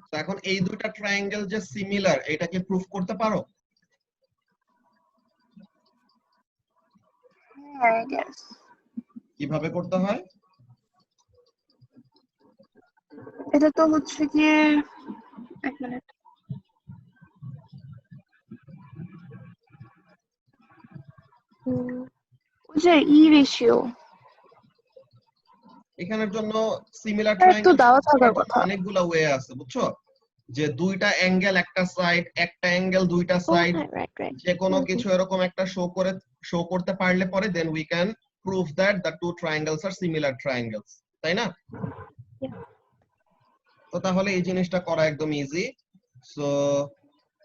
তো এখন এই দুইটা ট্রায়াঙ্গেল যে সিমিলার, এটাকে প্রুফ করতে পারো? I guess. কিভাবে করতে হয়? এটা তো হচ্ছে গিয়ে এক মিনিট। ওই যে ই রেশিও এখানের জন্য সিমিলার তো ট্রায়াঙ্গেল দেওয়া থাকার কথা। অনেকগুলো ওয়ে আছে, বুঝছো? যে দুইটা অ্যাঙ্গেল একটা সাইড, একটা অ্যাঙ্গেল দুইটা oh সাইড, right যে কোনো হুম, কিছু এরকম একটা শো করতে পারলে পরে then we can prove that the two triangles are similar triangles, তাই না? Yeah. তো তাহলে এই জিনিসটা করা একদম ইজি। সো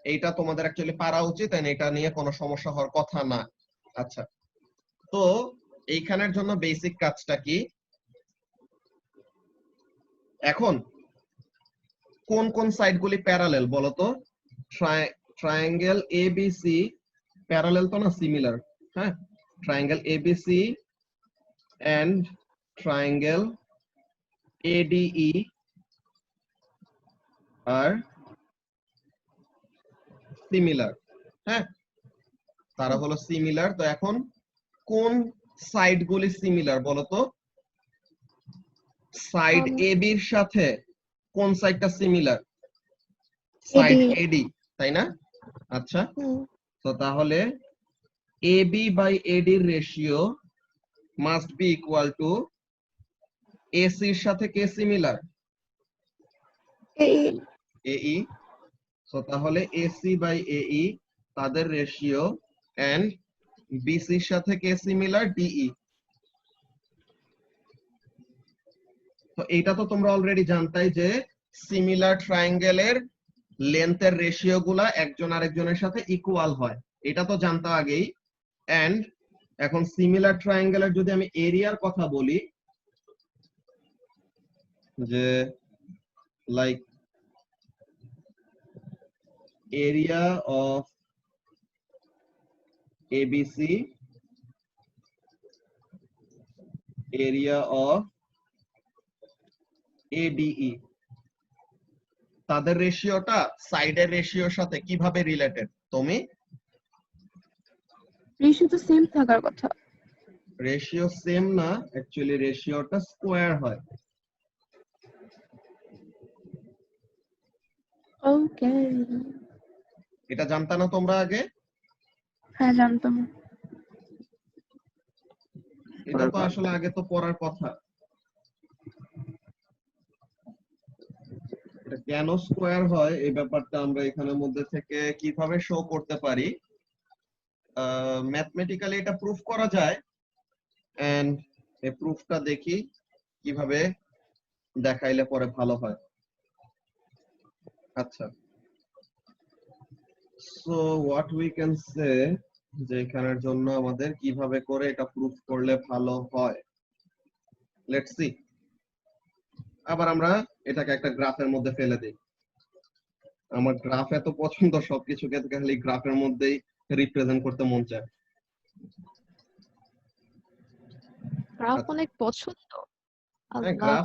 এইটা তোমাদের অ্যাকচুয়ালি পারা উচিত, এন্ড এটা নিয়ে কোনো সমস্যা হওয়ার কথা না। আচ্ছা, তো এইখানের জন্য বেসিক কাজটা কি? এখন কোন কোন সাইডগুলি প্যারালেল বলো তো? ট্রায়াঙ্গেল এবিসি প্যারালেল তো না, সিমিলার। হ্যাঁ, triangle ABC and triangle ADE are similar. হ্যাঁ, তারা হলো সিমিলার। তো এখন কোন সাইডগুলি সিমিলার বলো তো? সাইড এবি এর সাথে কোন সাইডটা সিমিলার? সাইড AD এডি, তাই না? আচ্ছা, হুম, তো তাহলে এবি বাই এডি এর ratio must be equal to AC এর সাথে কে সিমিলার? AE এই। সো তাহলে এসি বাই এই তাদের রেশিও, এন্ড বিসি এর সাথে কে সিমিলার? ডিই। তো এইটা তো তোমরা অলরেডি জানতাই যে সিমিলার ট্রায়াঙ্গেলের লেন্থের রেশিও গুলা একজন আরেকজনের সাথে ইকুয়াল হয়, এটা তো জানতো আগেই। এন্ড এখন সিমিলার ট্রায়াঙ্গেলের যদি আমি এরিয়ার কথা বলি, যে like area of ABC, area of ADE, তাদের রেশিওটা সাইডের রেশিওর সাথে কিভাবে রিলেটেড? তুমি রেশিও তো সেম থাকার কথা। রেশিও সেম না, অ্যাকচুয়ালি রেশিওটা স্কোয়ার হয়। ওকে, এটা জানতা না তোমরা আগে? হ্যাঁ জানতাম। এটা তো আসলে আগে তো পড়ার কথা। এটা কেন স্কোয়ার হয় এই ব্যাপারটা আমরা এখানের মধ্যে থেকে কিভাবে শো করতে পারি, ম্যাথমেটিক্যালি এটা প্রুফ করা যায়। এন্ড এই প্রুফটা দেখি কিভাবে দেখাইলে পরে ভালো হয়। আচ্ছা, so what we can say, যে এখানের জন্য আমাদের কিভাবে করে এটা প্রুফ করলে ভালো হয়। Let's see. আবার আমরা এটাকে একটা গ্রাফের মধ্যে ফেলে দিই। আমার গ্রাফ এত পছন্দ, সবকিছুকে খালি গ্রাফের মধ্যেই রিপ্রেজেন্ট করতে মন চায়। গ্রাফ আচ্ছা, অনেক পছন্দ। হ্যাঁ, আল্লাহ,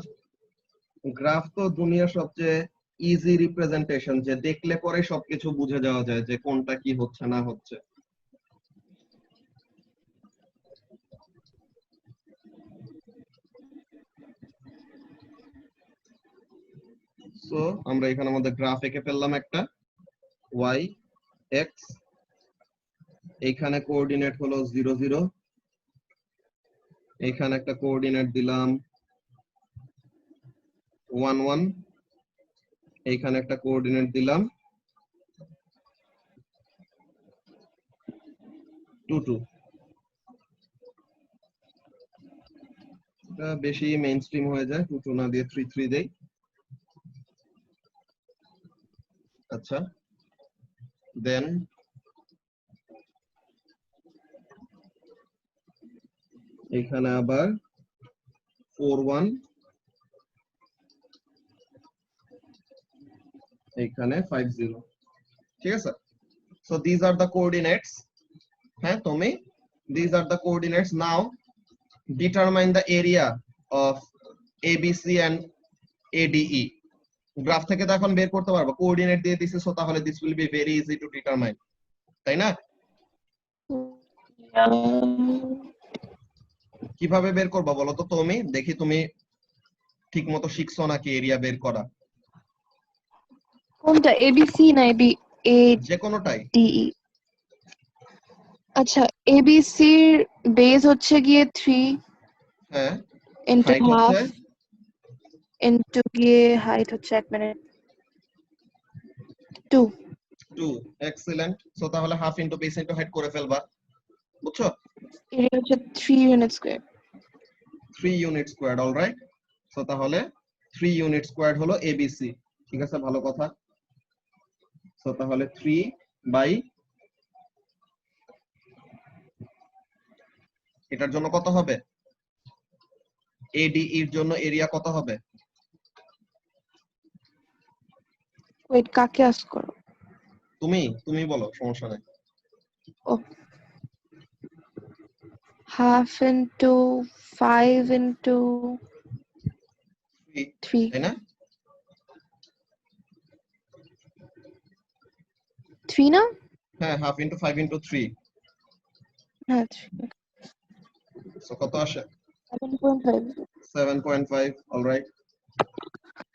গ্রাফ তো দুনিয়ার সবচেয়ে ইজি রিপ্রেজেন্টেশন, যে দেখলে পরে সবকিছু বুঝে যাওয়া যায় যে কোনটা কি হচ্ছে না হচ্ছে। সো আমরা এখানে আমাদের গ্রাফ এঁকে ফেললাম একটা, ওয়াই এক্স, এইখানে কোঅর্ডিনেট হলো 0 0, এইখানে একটা কোঅর্ডিনেট দিলাম 1 1, এইখানে একটা কোঅর্ডিনেট দিলাম 2 2। এটা বেশি মেইন স্ট্রিম হয়ে যায়, 2 2 না দিয়ে 3 3 দেই। আচ্ছা, দেন এখানে আবার 4 1, এখানে 5 0। ঠিক আছে, so this are the coordinates. হ্যাঁ তুমি, this are the coordinates. Now determine the area of ABC and ADE. Graph থেকে তো এখন বের করতে পারবো, কোঅর্ডিনেট দিয়ে দিছে, সো তাহলে this will be very easy to determine, তাই না? কিভাবে বের করবা বলো তো তুমি, দেখি তুমি ঠিক মতো শিখছো নাকি এরিয়া বের করা। কোনটা এবিসি না যে কোনোটাই। ADE? আচ্ছা, এবিসির বেস হচ্ছে গিয়ে 3 হ্যাঁ, ইন্টু হাইট হাফ হচ্ছে ইন্টু গিয়ে হাইট হচ্ছে 1 মিনিট 2। 2। এক্সিলেন্ট। সো তাহলে half into base into height করে ফেলবা, বুঝছো? এরিয়া হচ্ছে 3 unit square. 3 unit squared, alright. So তাহলে 3 ইউনিট স্কয়ার্ড হলো এবিসি। ঠিক আছে, ভালো কথা। সো তাহলে 3 বাই এটার জন্য কত হবে? এডি এর জন্য এরিয়া কত হবে? ওয়েট, কাকে আস্ক করো? তুমি বলো, সমস্যা নাই। ও, 1/2 into 5 into 3. তাই না? 3 না? হ্যাঁ, 1/2 into 5 into 3, হ্যাঁ 3. সো কত আসে? 7.5. 7.5, অলরাইট।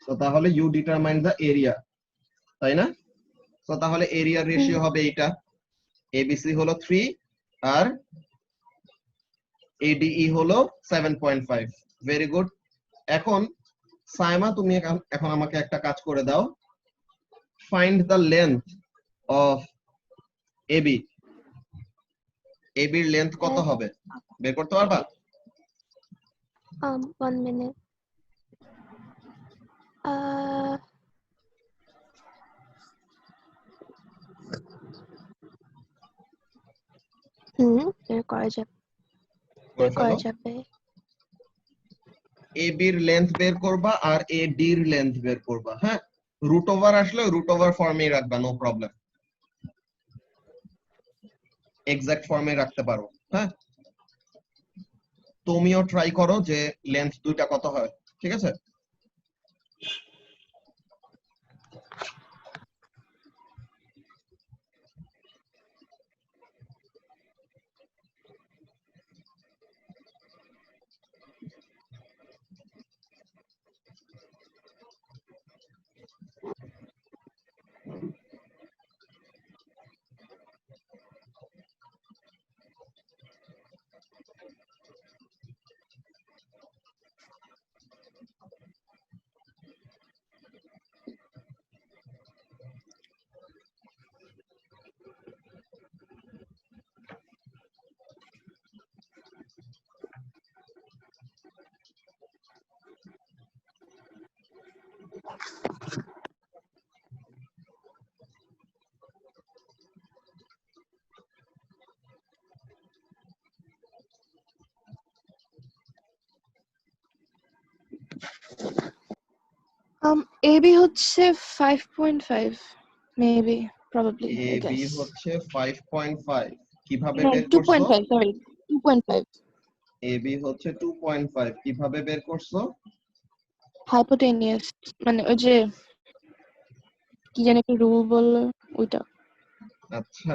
সো তাহলে ইউ ডিটারমাইন দ্য এরিয়া, তাই না? সো তাহলে এরিয়ার রেশিও হবে এইটা, এবিসি হলো 3 আর এডিই হলো 7.5। Very good. এখন সাইমা, তুমি এখন আমাকে একটা কাজ করে দাও, find the length of AB. এবির লেন্থ কত হবে বের করতে পারবা? 1 minute. বের করা যাবে। করে ফেলো। এবির লেন্থ বের করবা আর এডির লেন্থ বের করবা। হ্যাঁ, রুট ওভার আসলে রুট ওভার ফর্মেই রাখবা, নো প্রবলেম। এক্সাক্ট ফর্মে রাখতে পারো। হ্যাঁ, তুমিও ট্রাই করো যে লেন্থ দুইটা কত হয়। ঠিক আছে? AB হচ্ছে 5.5, maybe, probably, I AB guess. হচ্ছে 5.5। কিভাবে No, বের করছো? 2.5, sorry. 2.5. এবি হচ্ছে 2.5, কিভাবে বের করছো? Hypotenuse, মানে ওই যে কি জানি একটা রুল বললো, ওইটা। আচ্ছা,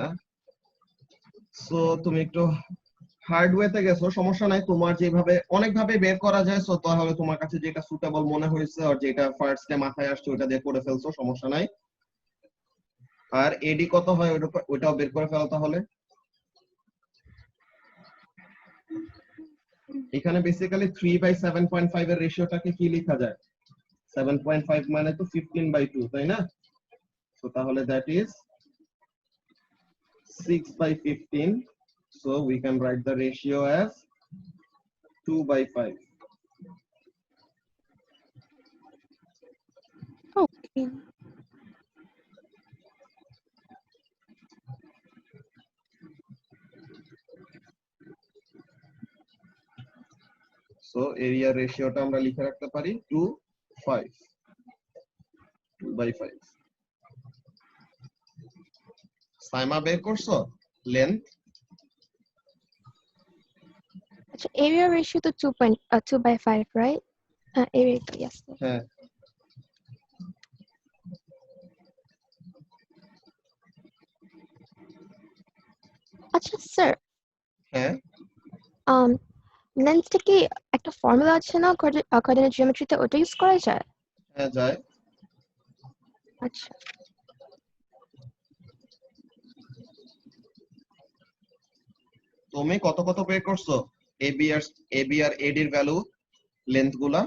সো তুমি একটু হার্ডওয়েতে গেছো, সমস্যা নাই। তোমার যেভাবে অনেক ভাবে বের করা যায়, সো তাহলে তোমার কাছে যেটা সুটেবল মনে হয়েছে আর যেটা ফার্স্টে মাথায় আসছে ওটা দিয়ে করে ফেলছো, সমস্যা নাই। আর এডি কত হয় ওটাও বের করে ফেলো তাহলে। এখানে বেসিক্যালি 3/7.5 এর রেশিওটাকে কি লেখা যায়? 7.5 মানে তো 15/2, তাই না? সো তাহলে that is 6/15. So we can write the ratio as 2/5. Okay. So area রেশিওটা আমরা লিখে রাখতে পারি 2/5, 2/5। সাইমা বের করছো লেন্থ? আচ্ছা, area ratio তো 2/5, right? Area, yes. হ্যাঁ, আচ্ছা স্যার, হ্যাঁ, লেন্সটা কি একটা ফর্মুলা আছে না কোঅর্ডিনেট জিওমেট্রিতে, ওটা ইউজ করা যায়? হ্যাঁ যায়। আচ্ছা, তুমি কত কত বের করছো? এবি আর এডির ভ্যালু, লেন্থ গুলা?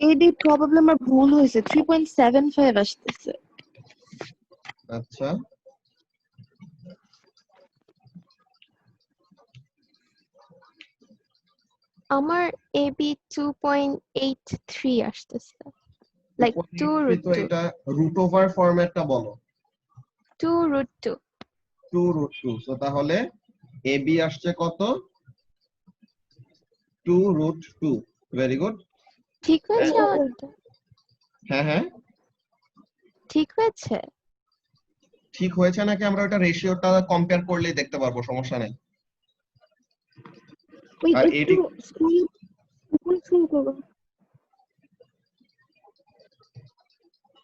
AD প্রবাবলি আমার ভুল হয়েছে, 3.75 আসতেছে। আচ্ছা, আমার AB 2.83 আসতেছে। Like 2 2.83 root তো 2. এটা রুট ওভার ফরম্যাটটা বলো। 2 root 2. 2 root 2, সো তাহলে ab আসছে কত? 2 root 2। Very good. ঠিক হয়েছে ও, ও, ও। আমারটা? হ্যাঁ হ্যাঁ, ঠিক হয়েছে? ঠিক হয়েছে নাকি আমরা ওটা রেশিওটা কম্পেয়ার করলেই দেখতে পারবো, সমস্যা নেই। ওই আর একটু স্ক্রল করো।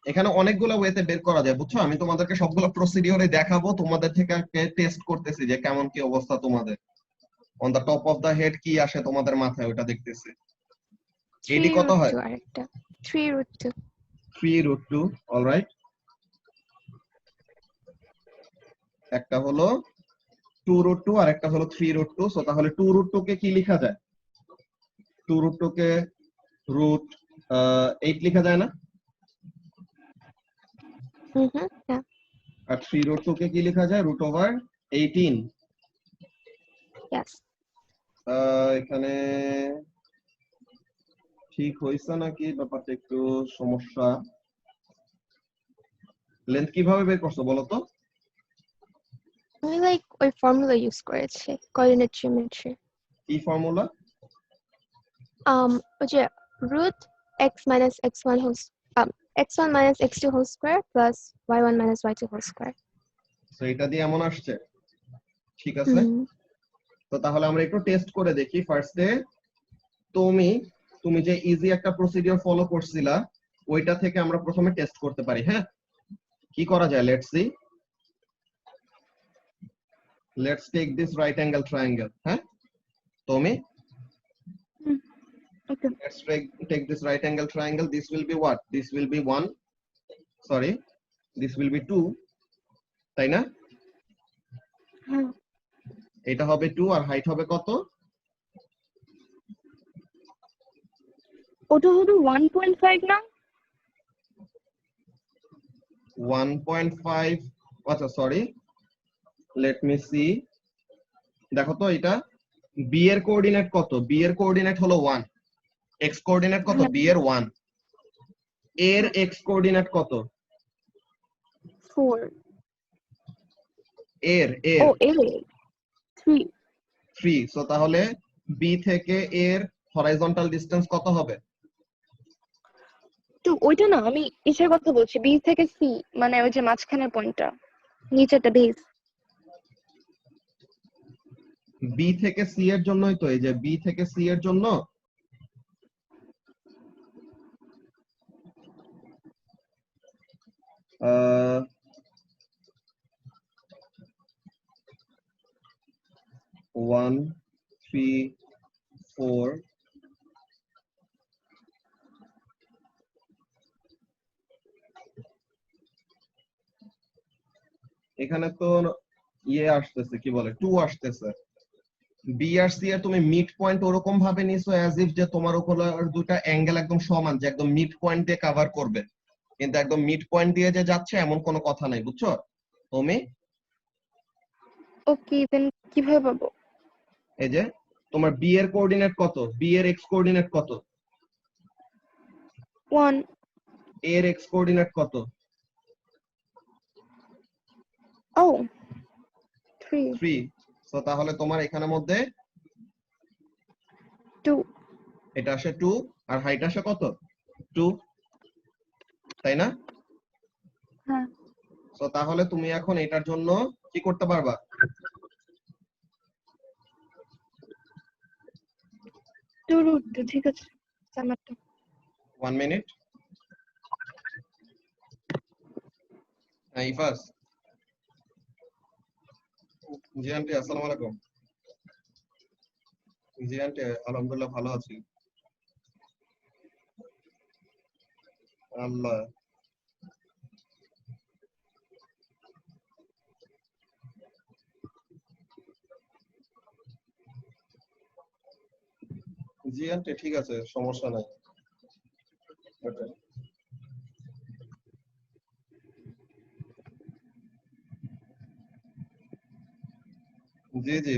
এখানে অনেকগুলো ওয়েতে বের করা যায়, বুঝছো? আমি তোমাদেরকে সবগুলো প্রসিডিওরে দেখাবো, তোমাদের থেকে টেস্ট করতেছি যে কেমন কি অবস্থা তোমাদের। On the top of the head কি আসে তোমাদের মাথায় ওটা দেখতেছি। 3 এডি কত root হয়? 2 আরেকটা। 3 root 2. 3 root 2, alright. একটা হলো 2 root 2 আর একটা হলো 3 root 2, সো তাহলে 2 root 2 কে কি লেখা যায়? 2 root 2 কে রুট 8 লেখা যায় না? Yeah. আর 3 root 2 কে কি লেখা যায়? Root over 18। Yes. এখানে ঠিক হইছে নাকি ব্যাপারটা একটু সমস্যা। লেন্থ কিভাবে বের করছো বলো তো? আমি লাইক ওই ফর্মুলা ইউজ করেছি, কোঅর্ডিনেট জিওমেট্রি। কি ফর্মুলা? ওই যে root x minus x1 whole x1 minus x2 whole square plus y1 minus y2 whole square. তো এটা দিয়ে এমন আসছে, ঠিক আছে। তো তাহলে আমরা একটু টেস্ট করে দেখি ফার্স্টে। তুমি যে ইজি একটা প্রসিডিওর ফলো করছিলা ওইটা থেকে আমরা প্রথমে টেস্ট করতে পারি। হ্যাঁ, কি করা যায়? Let's take this right angle triangle. হ্যাঁ তুমি, ওকে, let's take this right angle triangle. This will be what? This will be 1, sorry, this will be 2, তাই না? হ্যাঁ এটা হবে 2 আর হাইট হবে কত? ওটা হবে 1.5 না? 1.5, আচ্ছা সরি, লেট মি সি। দেখো তো এটা b এর কোঅর্ডিনেট কত? b এর কোঅর্ডিনেট হলো 1, x কোঅর্ডিনেট কত? b এর 1, এর x কোঅর্ডিনেট কত? 4। এর ও এর 3। 3, সো তাহলে b থেকে এর হরাইজন্টাল ডিসটেন্স কত হবে? তো ওইটা না, আমি ইসের কথা বলছি, বি থেকে সি, মানে ওই যে মাঝখানের পয়েন্টটা, নিচেরটা বেস। b থেকে c এর জন্যই তো, এই যে b থেকে c এর জন্য আহ 1 3 4, এখানে তো ইয়ে আসতেছে, কি বলে 2 আসতেছে। বি আর সি এর তুমি মিড পয়েন্ট ওরকম ভাবে নিছো অ্যাজ ইফ যে তোমার উপরে দুটা অ্যাঙ্গেল একদম সমান, যে একদম মিড পয়েন্ট দিয়ে কভার করবে, কিন্তু একদম মিড পয়েন্ট দিয়ে যে যাচ্ছে এমন কোনো কথা নাই, বুঝছো তুমি? ওকে, দেন কিভাবে পাবো? এই যে তোমার বি এর কোঅর্ডিনেট কত? বি এর এক্স কোঅর্ডিনেট কত? 1। এর এক্স কোঅর্ডিনেট কত? ও 3 3, সো তাহলে তোমার এখানের মধ্যে 2। এটা আসে 2 আর হাইট আসে কত? 2, তাই না? হ্যাঁ, সো তাহলে তুমি এখন এটার জন্য কি করতে পারবা? 2√2, ঠিক আছে আমারটা। 1 মিনিট। ইফাস, জি আন্টি, আসসালামু আলাইকুম। জি আন্টি, আলহামদুলিল্লাহ ভালো আছি। আল্লাহ, জি আন্টি ঠিক আছে, সমস্যা নাই। Okay. জি জি,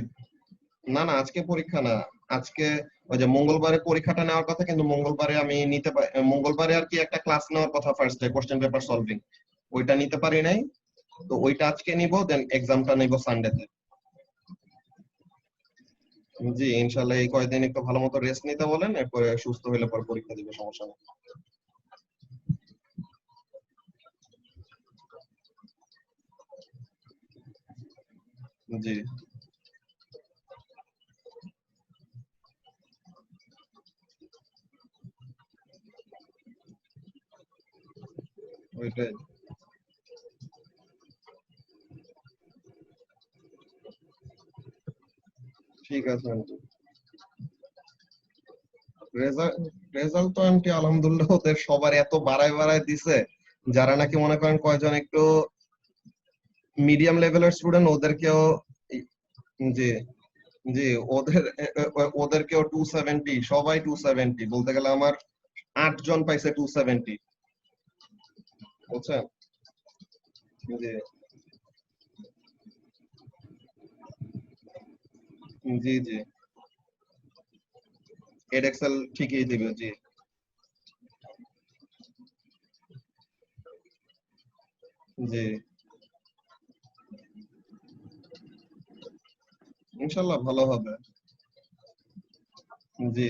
না না আজকে পরীক্ষা না, আজকে ওই যে মঙ্গলবারে পরীক্ষাটা নেওয়ার কথা, কিন্তু মঙ্গলবারে আমি নিতে পারি, মঙ্গলবারে আর কি একটা ক্লাস নেওয়ার কথা first day question paper solving, ওইটা নিতে পারি নাই। তো ওইটা আজকে নিব, দেন এক্সামটা নিব সানডেতে। জি ইনশাআল্লাহ এই কয়দিন একটু ভালো মতো রেস্ট নিতে বলেন, এরপরে সুস্থ হইলে পর পরীক্ষা দিব, সমস্যা নেই। জি ওইটাই। ঠিক আছে আন্টি। রেজাল্ট তো আন্টি আলহামদুলিল্লাহ ওদের সবার এত বাড়ায় বাড়ায় দিছে, যারা নাকি মনে করেন কয়জন একটু মিডিয়াম লেভেলের স্টুডেন্ট ওদেরকেও, জি জি ওদেরকেও 270, সবাই 270 বলতে গেলে আমার 8 জন পাইছে 270, বুঝছেন? জি জি জি এডএক্সেল ঠিকই দিবে, জি জি ইনশাআল্লাহ ভালো হবে। জি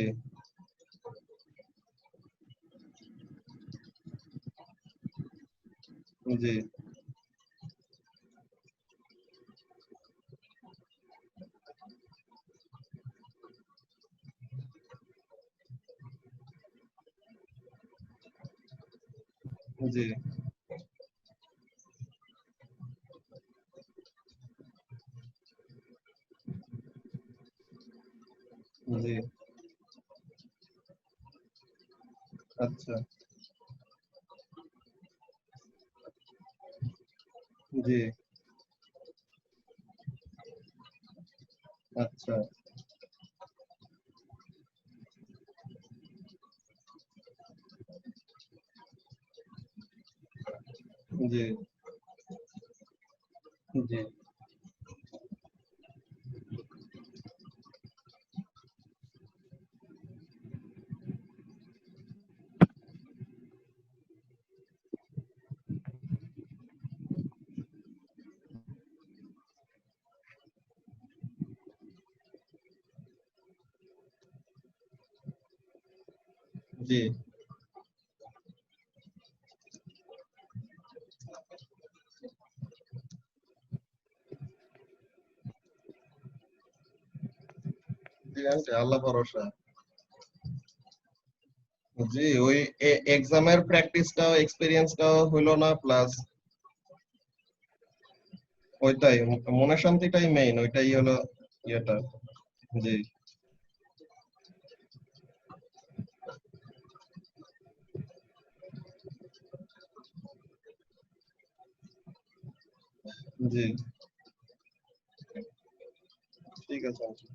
জি জি জি আচ্ছা জি আচ্ছা জি জি জি জি আন্টি আল্লাহ ভরসা। জি ওই এক্সামের প্র্যাকটিসটাও এক্সপেরিয়েন্সটাও হইলো না, প্লাস ওইটাই মনের শান্তিটাই মেইন, ওইটাই হলো ইয়েটা। জি জি ঠিক আছে আন্টি।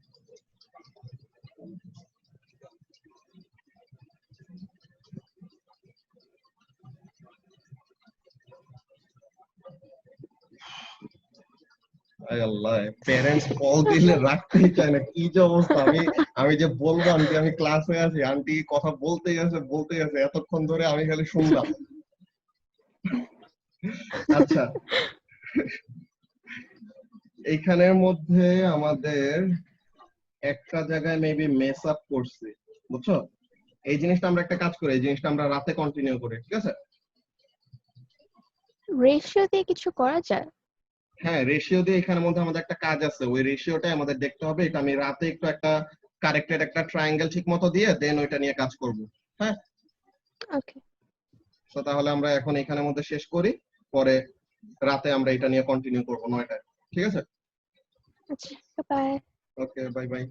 আয় আল্লাহ, প্যারেন্টস কল দিলে রাখতেই চায় না, কি যে অবস্থা। আমি যে বলবো আন্টি আমি ক্লাসে আছি, আন্টি কথা বলতেই আছে এতক্ষণ ধরে আমি খালি শুনলাম। আচ্ছা এইখানের মধ্যে আমাদের একটা জায়গায় মেবি মেস আপ করছি, বুঝছো? এই জিনিসটা আমরা একটা কাজ করি, এই জিনিসটা আমরা রাতে কন্টিনিউ করি, ঠিক আছে? রেশিও দিয়ে কিছু করা যায়? হ্যাঁ রেশিও দিয়ে এখানের মধ্যে আমাদের একটা কাজ আছে, ওই রেশিওটাই আমাদের দেখতে হবে। এটা আমি রাতে একটু একটা কারেক্টেড একটা ট্রায়াঙ্গেল ঠিক মতো দিয়ে দেন ওইটা নিয়ে কাজ করব। হ্যাঁ ওকে, তো তাহলে আমরা এখন এখানের মধ্যে শেষ করি, পরে রাতে আমরা এটা নিয়ে কন্টিনিউ করবো 9টায়, ঠিক আছে? আচ্ছা, বাই। Okay bye bye.